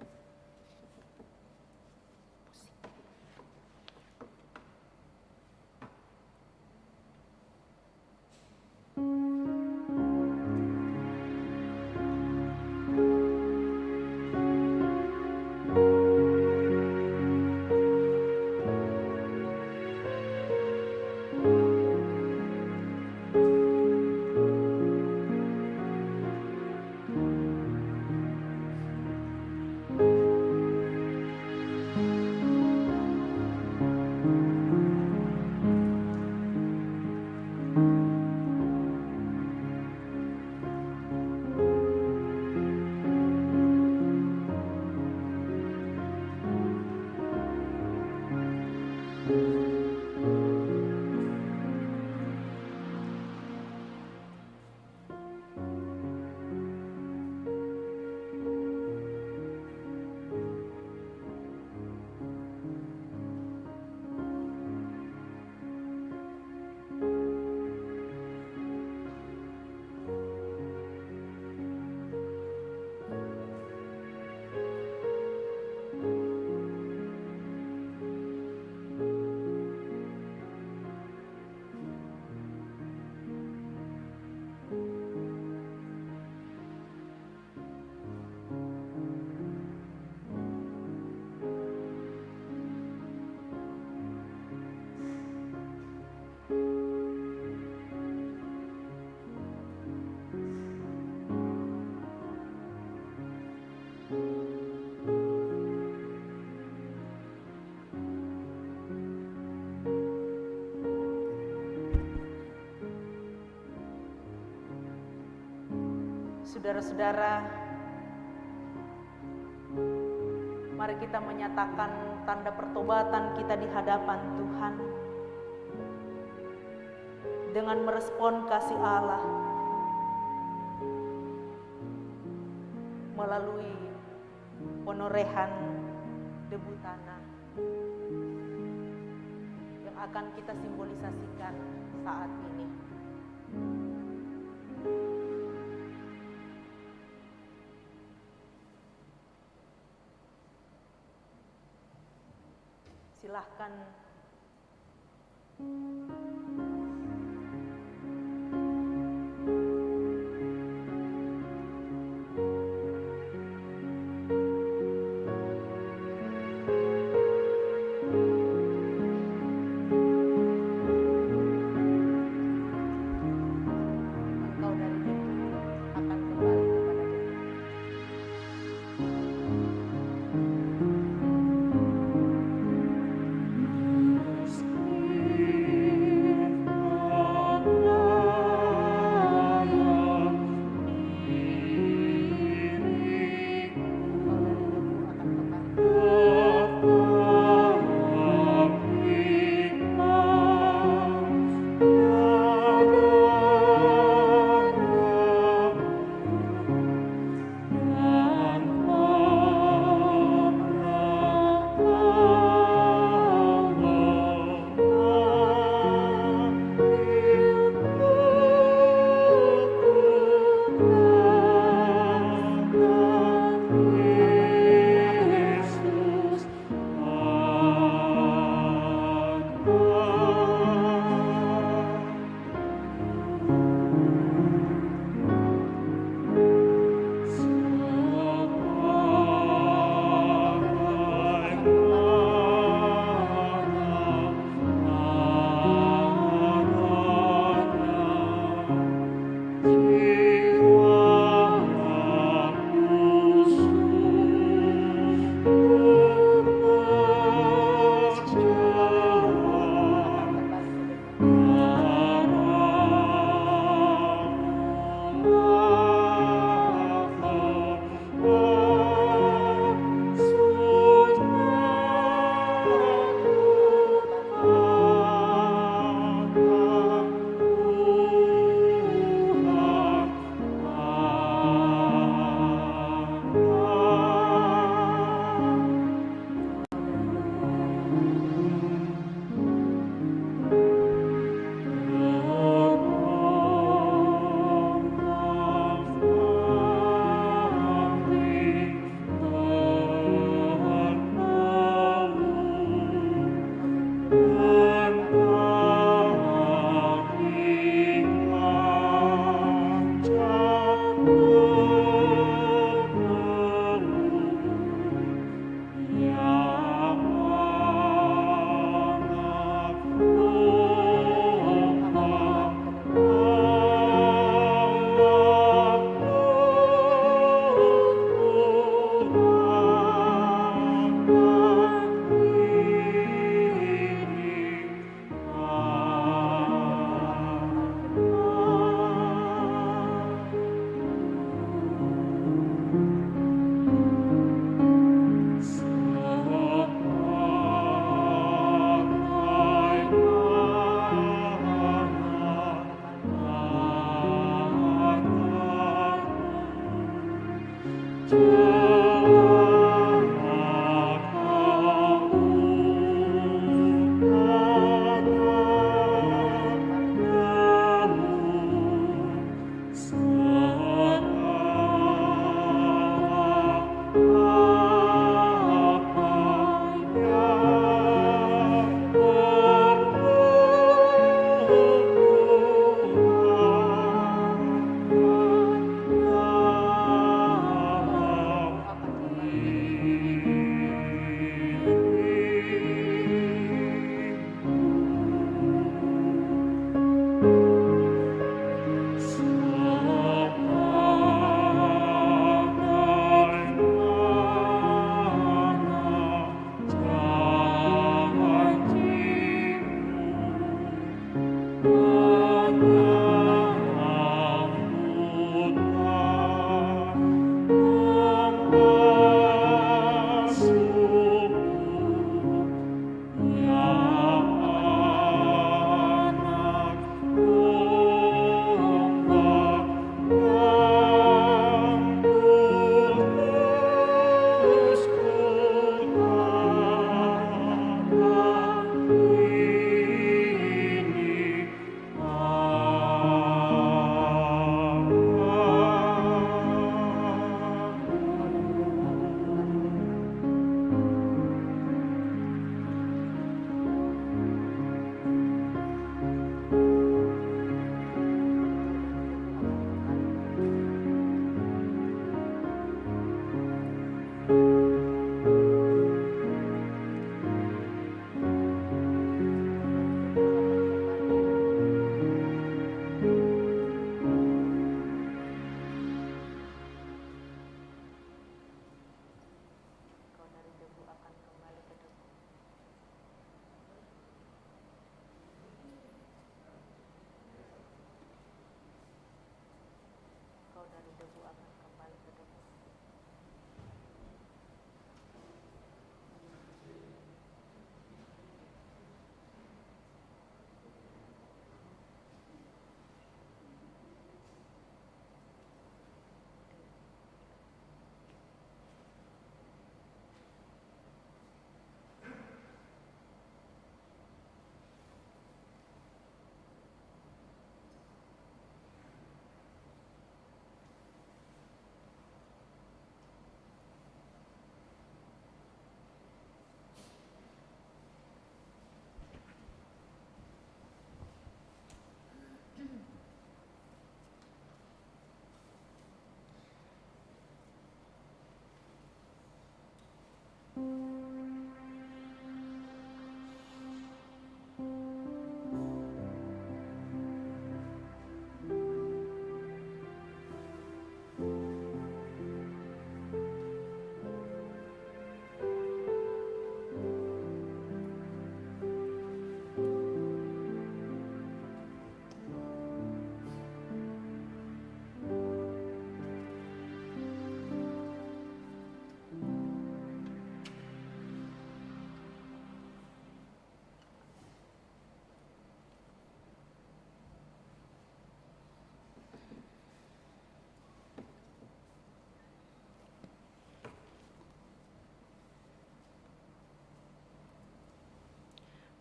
Speaker 3: Saudara-saudara, mari kita menyatakan tanda pertobatan kita di hadapan Tuhan dengan merespon kasih Allah melalui penorehan debu tanah yang akan kita simbolisasikan saat ini. Silahkan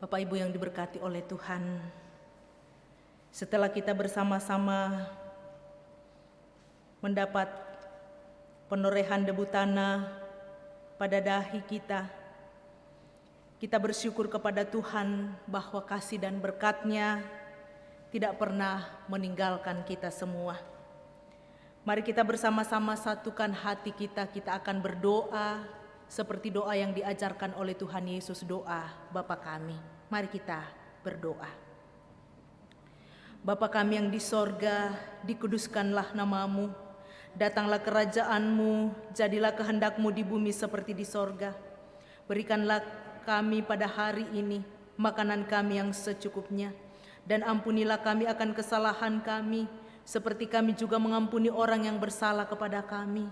Speaker 3: Bapak Ibu yang diberkati oleh Tuhan, setelah kita bersama-sama mendapat penorehan debu tanah pada dahi kita, kita bersyukur kepada Tuhan bahwa kasih dan berkat-Nya tidak pernah meninggalkan kita semua. Mari kita bersama-sama satukan hati kita, kita akan berdoa seperti doa yang diajarkan oleh Tuhan Yesus, doa Bapa kami. Mari kita berdoa. Bapa kami yang di sorga, dikuduskanlah namamu, datanglah kerajaan-Mu, jadilah kehendak-Mu di bumi seperti di sorga. Berikanlah kami pada hari ini makanan kami yang secukupnya, dan ampunilah kami akan kesalahan kami, seperti kami juga mengampuni orang yang bersalah kepada kami.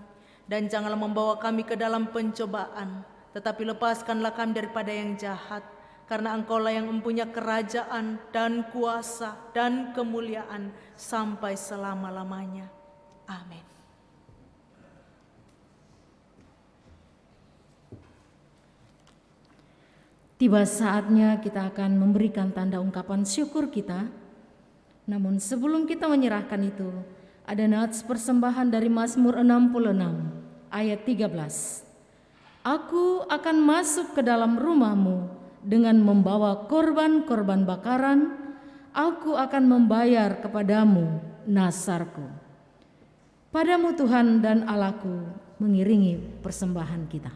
Speaker 3: Dan janganlah membawa kami ke dalam pencobaan, tetapi lepaskanlah kami daripada yang jahat. Karena Engkaulah yang mempunyai kerajaan dan kuasa dan kemuliaan sampai selama-lamanya. Amin.
Speaker 1: Tiba saatnya kita akan memberikan tanda ungkapan syukur kita. Namun sebelum kita menyerahkan itu, ada nats persembahan dari Mazmur 66 ayat 13. Aku akan masuk ke dalam rumah-Mu dengan membawa korban-korban bakaran, aku akan membayar kepadamu nasarku. Padamu Tuhan dan Allahku mengiringi persembahan kita.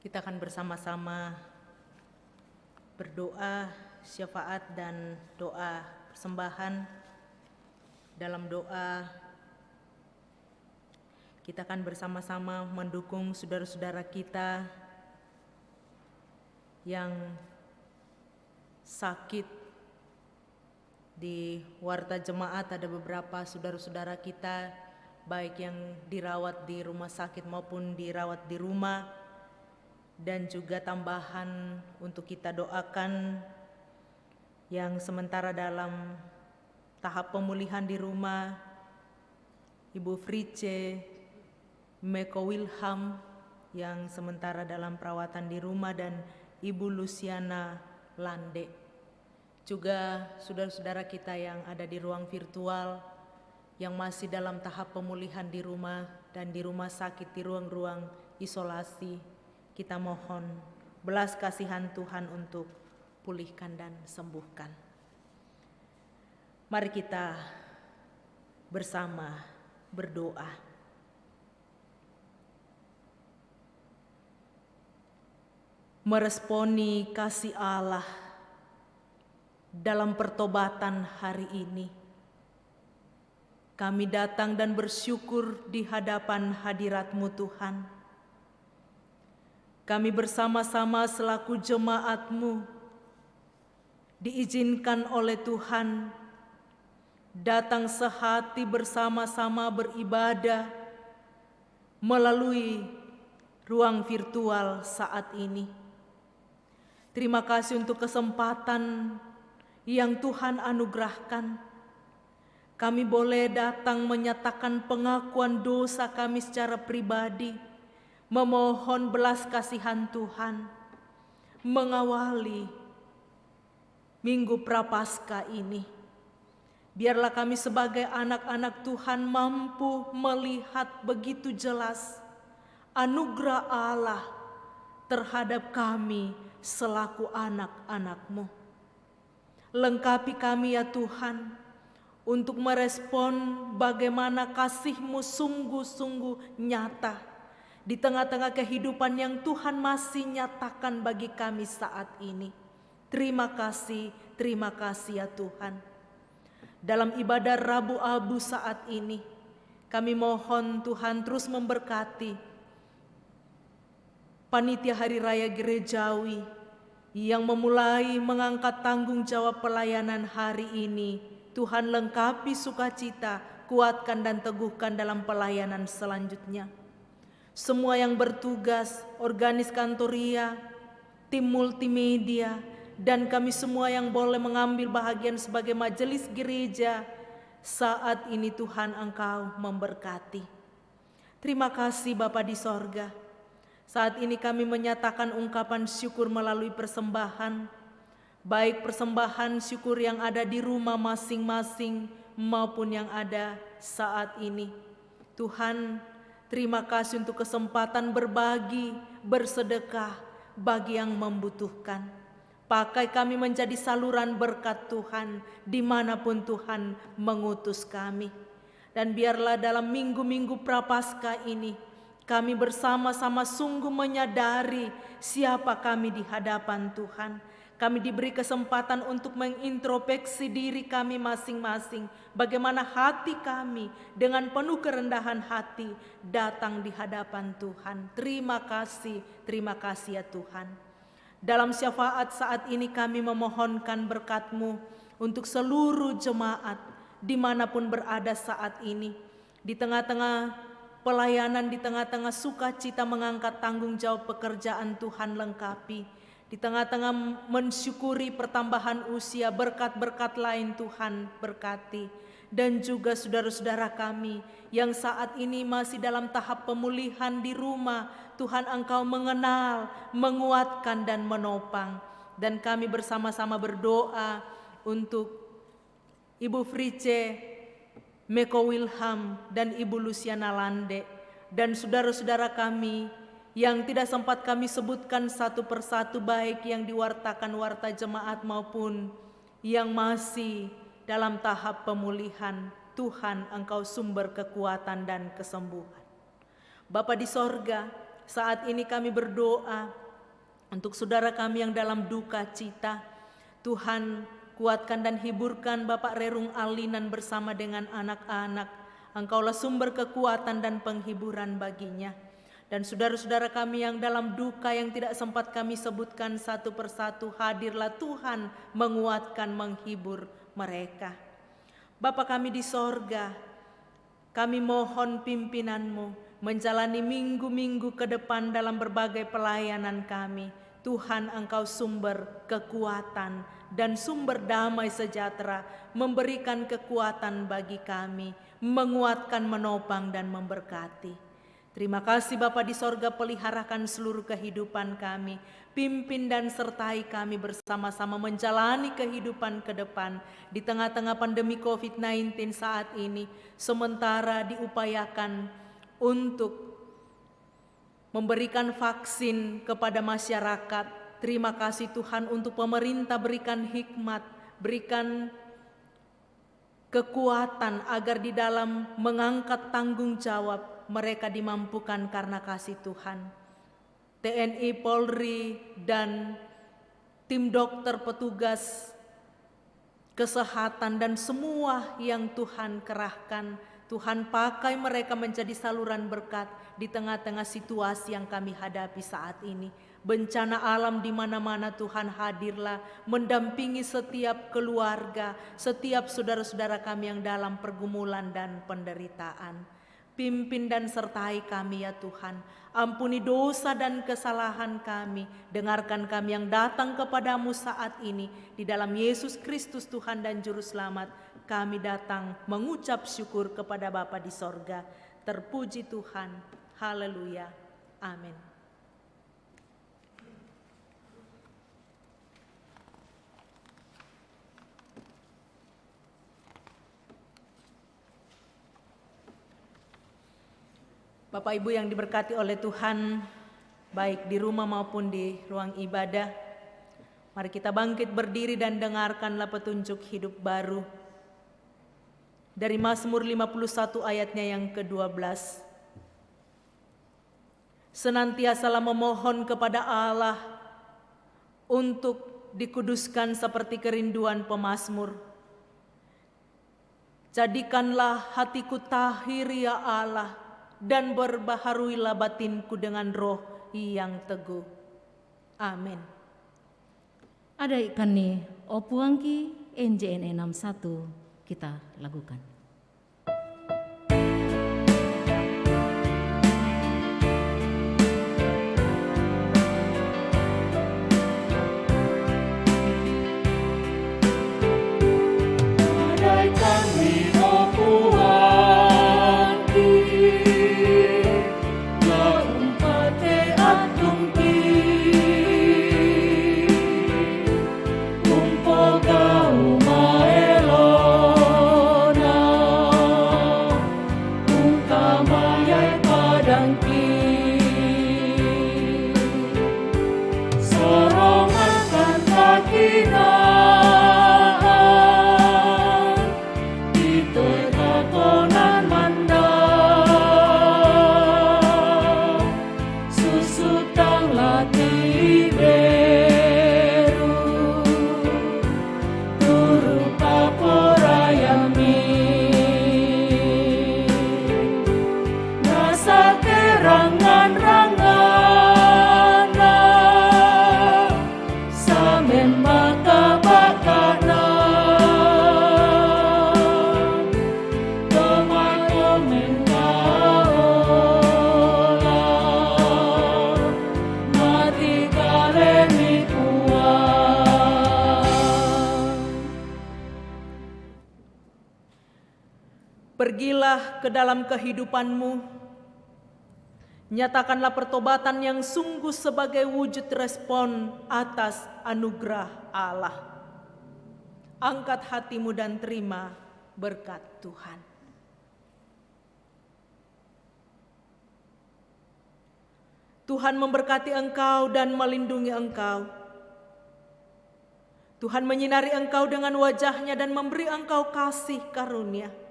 Speaker 3: Kita akan bersama-sama berdoa, syafaat dan doa persembahan. Dalam doa, kita akan bersama-sama mendukung saudara-saudara kita yang sakit. Di Warta Jemaat ada beberapa saudara-saudara kita, baik yang dirawat di rumah sakit maupun dirawat di rumah. Dan juga tambahan untuk kita doakan yang sementara dalam tahap pemulihan di rumah, Ibu Frice Meko Wilham yang sementara dalam perawatan di rumah, dan Ibu Luciana Lande. Juga saudara-saudara kita yang ada di ruang virtual yang masih dalam tahap pemulihan di rumah dan di rumah sakit, di ruang-ruang isolasi, kita mohon belas kasihan Tuhan untuk pulihkan dan sembuhkan. Mari kita bersama berdoa. Meresponi kasih Allah dalam pertobatan hari ini, kami datang dan bersyukur di hadapan hadirat-Mu Tuhan. Kami bersama-sama selaku jemaat-Mu diizinkan oleh Tuhan datang sehati bersama-sama beribadah melalui ruang virtual saat ini. Terima kasih untuk kesempatan yang Tuhan anugerahkan. Kami boleh datang menyatakan pengakuan dosa kami secara pribadi, memohon belas kasihan Tuhan, mengawali Minggu Prapaskah ini. Biarlah kami sebagai anak-anak Tuhan mampu melihat begitu jelas anugerah Allah terhadap kami selaku anak-anak-Mu. Lengkapi kami ya Tuhan untuk merespon bagaimana kasih-Mu sungguh-sungguh nyata di tengah-tengah kehidupan yang Tuhan masih nyatakan bagi kami saat ini. Terima kasih ya Tuhan. Dalam ibadah Rabu Abu saat ini, kami mohon Tuhan terus memberkati Panitia Hari Raya Gerejawi yang memulai mengangkat tanggung jawab pelayanan hari ini. Tuhan lengkapi sukacita, kuatkan dan teguhkan dalam pelayanan selanjutnya. Semua yang bertugas, organis kantoria, tim multimedia, dan kami semua yang boleh mengambil bahagian sebagai majelis gereja, saat ini Tuhan Engkau memberkati. Terima kasih Bapa di sorga. Saat ini kami menyatakan ungkapan syukur melalui persembahan, baik persembahan syukur yang ada di rumah masing-masing maupun yang ada saat ini. Tuhan, terima kasih untuk kesempatan berbagi, bersedekah bagi yang membutuhkan. Pakai kami menjadi saluran berkat Tuhan dimanapun Tuhan mengutus kami. Dan biarlah dalam minggu-minggu Prapaskah ini kami bersama-sama sungguh menyadari siapa kami di hadapan Tuhan. Kami diberi kesempatan untuk mengintrospeksi diri kami masing-masing. Bagaimana hati kami dengan penuh kerendahan hati datang di hadapan Tuhan. Terima kasih ya Tuhan. Dalam syafaat saat ini kami memohonkan berkat-Mu untuk seluruh jemaat dimanapun berada saat ini. Di tengah-tengah pelayanan, di tengah-tengah sukacita mengangkat tanggung jawab pekerjaan, Tuhan lengkapi. Di tengah-tengah mensyukuri pertambahan usia, berkat-berkat lain Tuhan berkati. Dan juga saudara-saudara kami yang saat ini masih dalam tahap pemulihan di rumah, Tuhan Engkau mengenal, menguatkan dan menopang. Dan kami bersama-sama berdoa untuk Ibu Frice Meko Wilham dan Ibu Luciana Lande, dan saudara-saudara kami yang tidak sempat kami sebutkan satu persatu, baik yang diwartakan warta jemaat maupun yang masih dalam tahap pemulihan. Tuhan Engkau sumber kekuatan dan kesembuhan. Bapa di sorga, saat ini kami berdoa untuk saudara kami yang dalam duka cita. Tuhan kuatkan dan hiburkan Bapak Rerung Alinan bersama dengan anak-anak. Engkaulah sumber kekuatan dan penghiburan baginya. Dan saudara-saudara kami yang dalam duka yang tidak sempat kami sebutkan satu persatu, hadirlah Tuhan menguatkan, menghibur mereka. Bapa kami di sorga, kami mohon pimpinan-Mu menjalani minggu-minggu ke depan dalam berbagai pelayanan kami. Tuhan Engkau sumber kekuatan dan sumber damai sejahtera, memberikan kekuatan bagi kami, menguatkan, menopang, dan memberkati. Terima kasih Bapa di sorga, peliharakan seluruh kehidupan kami, pimpin dan sertai kami bersama-sama menjalani kehidupan ke depan di tengah-tengah pandemi COVID-19 saat ini, sementara diupayakan untuk memberikan vaksin kepada masyarakat. Terima kasih Tuhan untuk pemerintah, berikan hikmat, berikan kekuatan agar di dalam mengangkat tanggung jawab mereka dimampukan karena kasih Tuhan. TNI, Polri, dan tim dokter, petugas kesehatan, dan semua yang Tuhan kerahkan, Tuhan pakai mereka menjadi saluran berkat di tengah-tengah situasi yang kami hadapi saat ini. Bencana alam di mana-mana, Tuhan hadirlah mendampingi setiap keluarga, setiap saudara-saudara kami yang dalam pergumulan dan penderitaan. Pimpin dan sertai kami ya Tuhan. Ampuni dosa dan kesalahan kami. Dengarkan kami yang datang kepadamu saat ini. Di dalam Yesus Kristus Tuhan dan Juru Selamat, kami datang mengucap syukur kepada Bapa di sorga. Terpuji Tuhan. Haleluya. Amin. Bapak Ibu yang diberkati oleh Tuhan, baik di rumah maupun di ruang ibadah, mari kita bangkit berdiri dan dengarkanlah petunjuk hidup baru dari Mazmur 51 ayatnya yang ke-12. Senantiasalah memohon kepada Allah untuk dikuduskan seperti kerinduan pemazmur. Jadikanlah hatiku tahir ya Allah, dan berbaharuilah batinku dengan roh yang teguh. Amin.
Speaker 1: Ada ikan nih, Opuangki NJNE 61 kita lakukan.
Speaker 3: Pergilah ke dalam kehidupanmu, nyatakanlah pertobatan yang sungguh sebagai wujud respon atas anugerah Allah. Angkat hatimu dan terima berkat Tuhan. Tuhan memberkati engkau dan melindungi engkau. Tuhan menyinari engkau dengan wajah-Nya dan memberi engkau kasih karunia.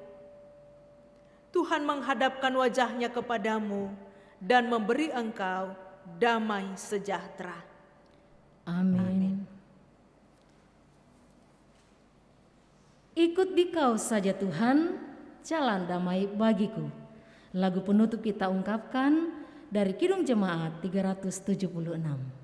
Speaker 3: Tuhan menghadapkan wajah-Nya kepadamu dan memberi engkau damai sejahtera.
Speaker 1: Amin. Ikut dikau saja Tuhan, jalan damai bagiku. Lagu penutup kita ungkapkan dari Kidung Jemaat 376.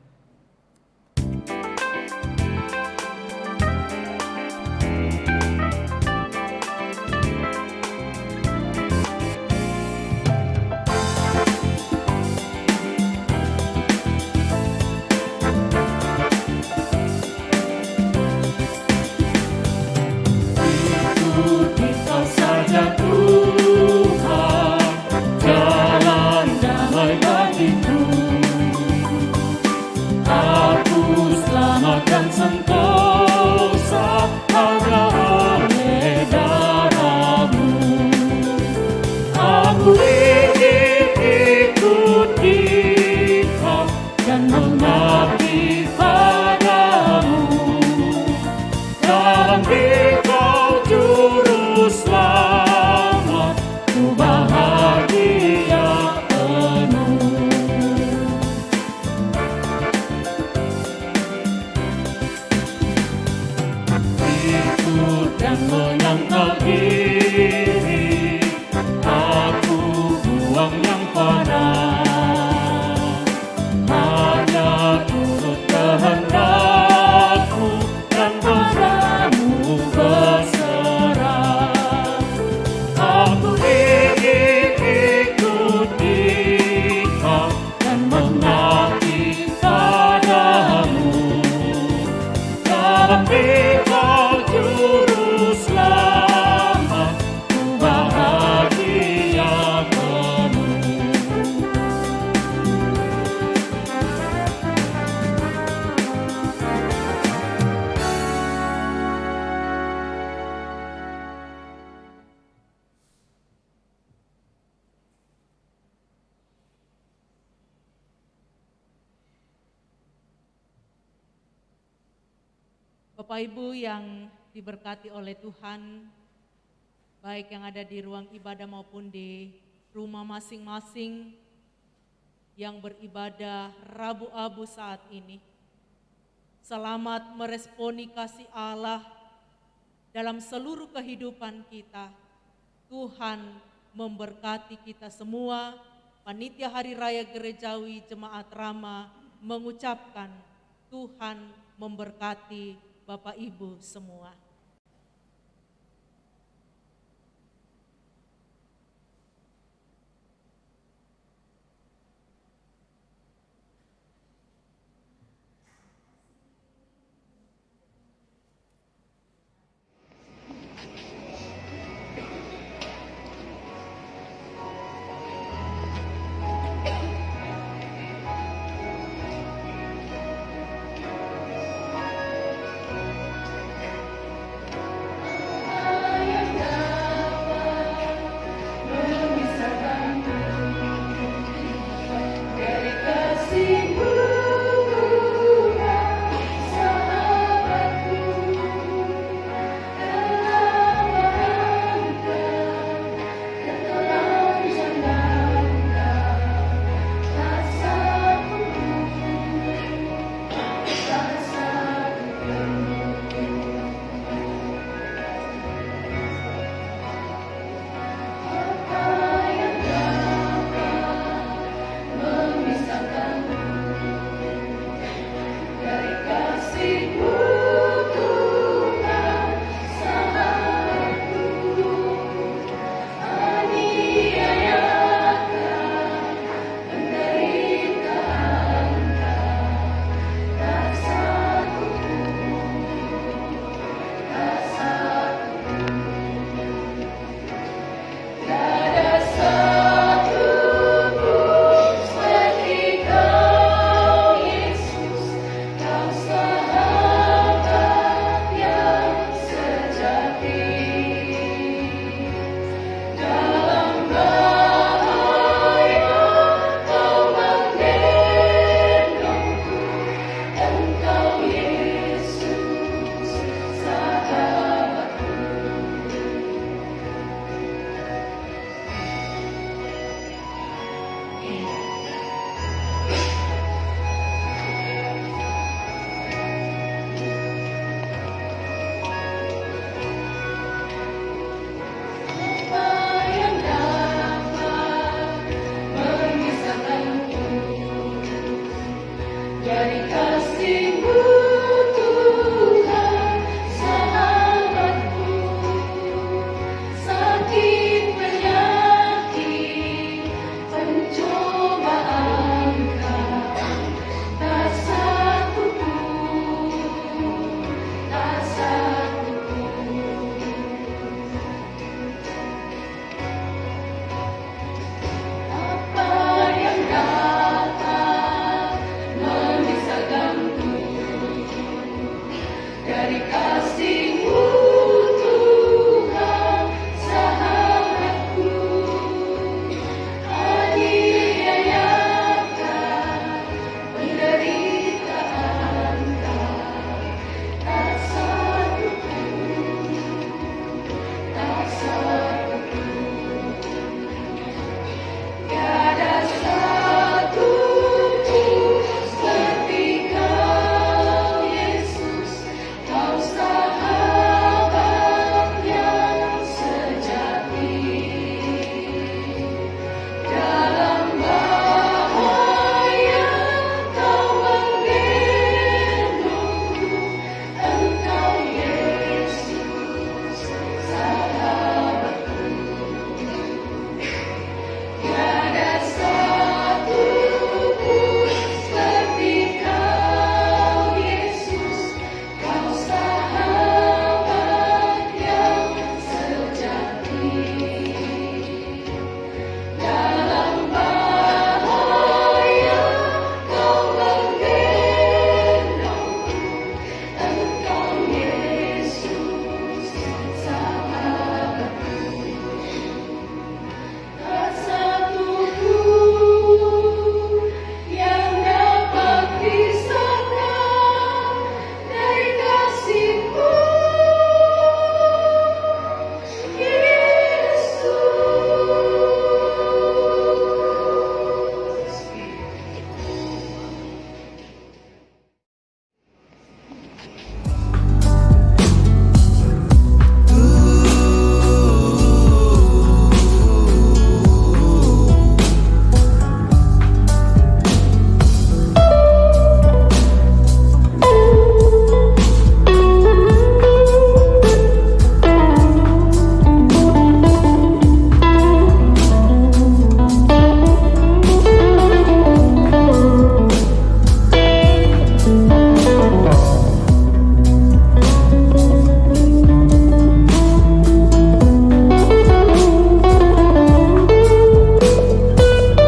Speaker 5: takut dan menyangkal diri, aku buang yang fana, hanya turut kehendakmu dan padamu berserah. Aku ingin ikut Engkau dan mengabdi padamu, dalam Engkau juru selamat, ku bahagia penuh.
Speaker 3: Bapak Ibu yang diberkati oleh Tuhan, baik yang ada di ruang ibadah maupun di rumah masing-masing yang beribadah Rabu Abu saat ini. Selamat meresponi kasih Allah dalam seluruh kehidupan kita. Tuhan memberkati kita semua. Panitia Hari Raya Gerejawi Jemaat Rama mengucapkan Tuhan memberkati Bapak Ibu semua.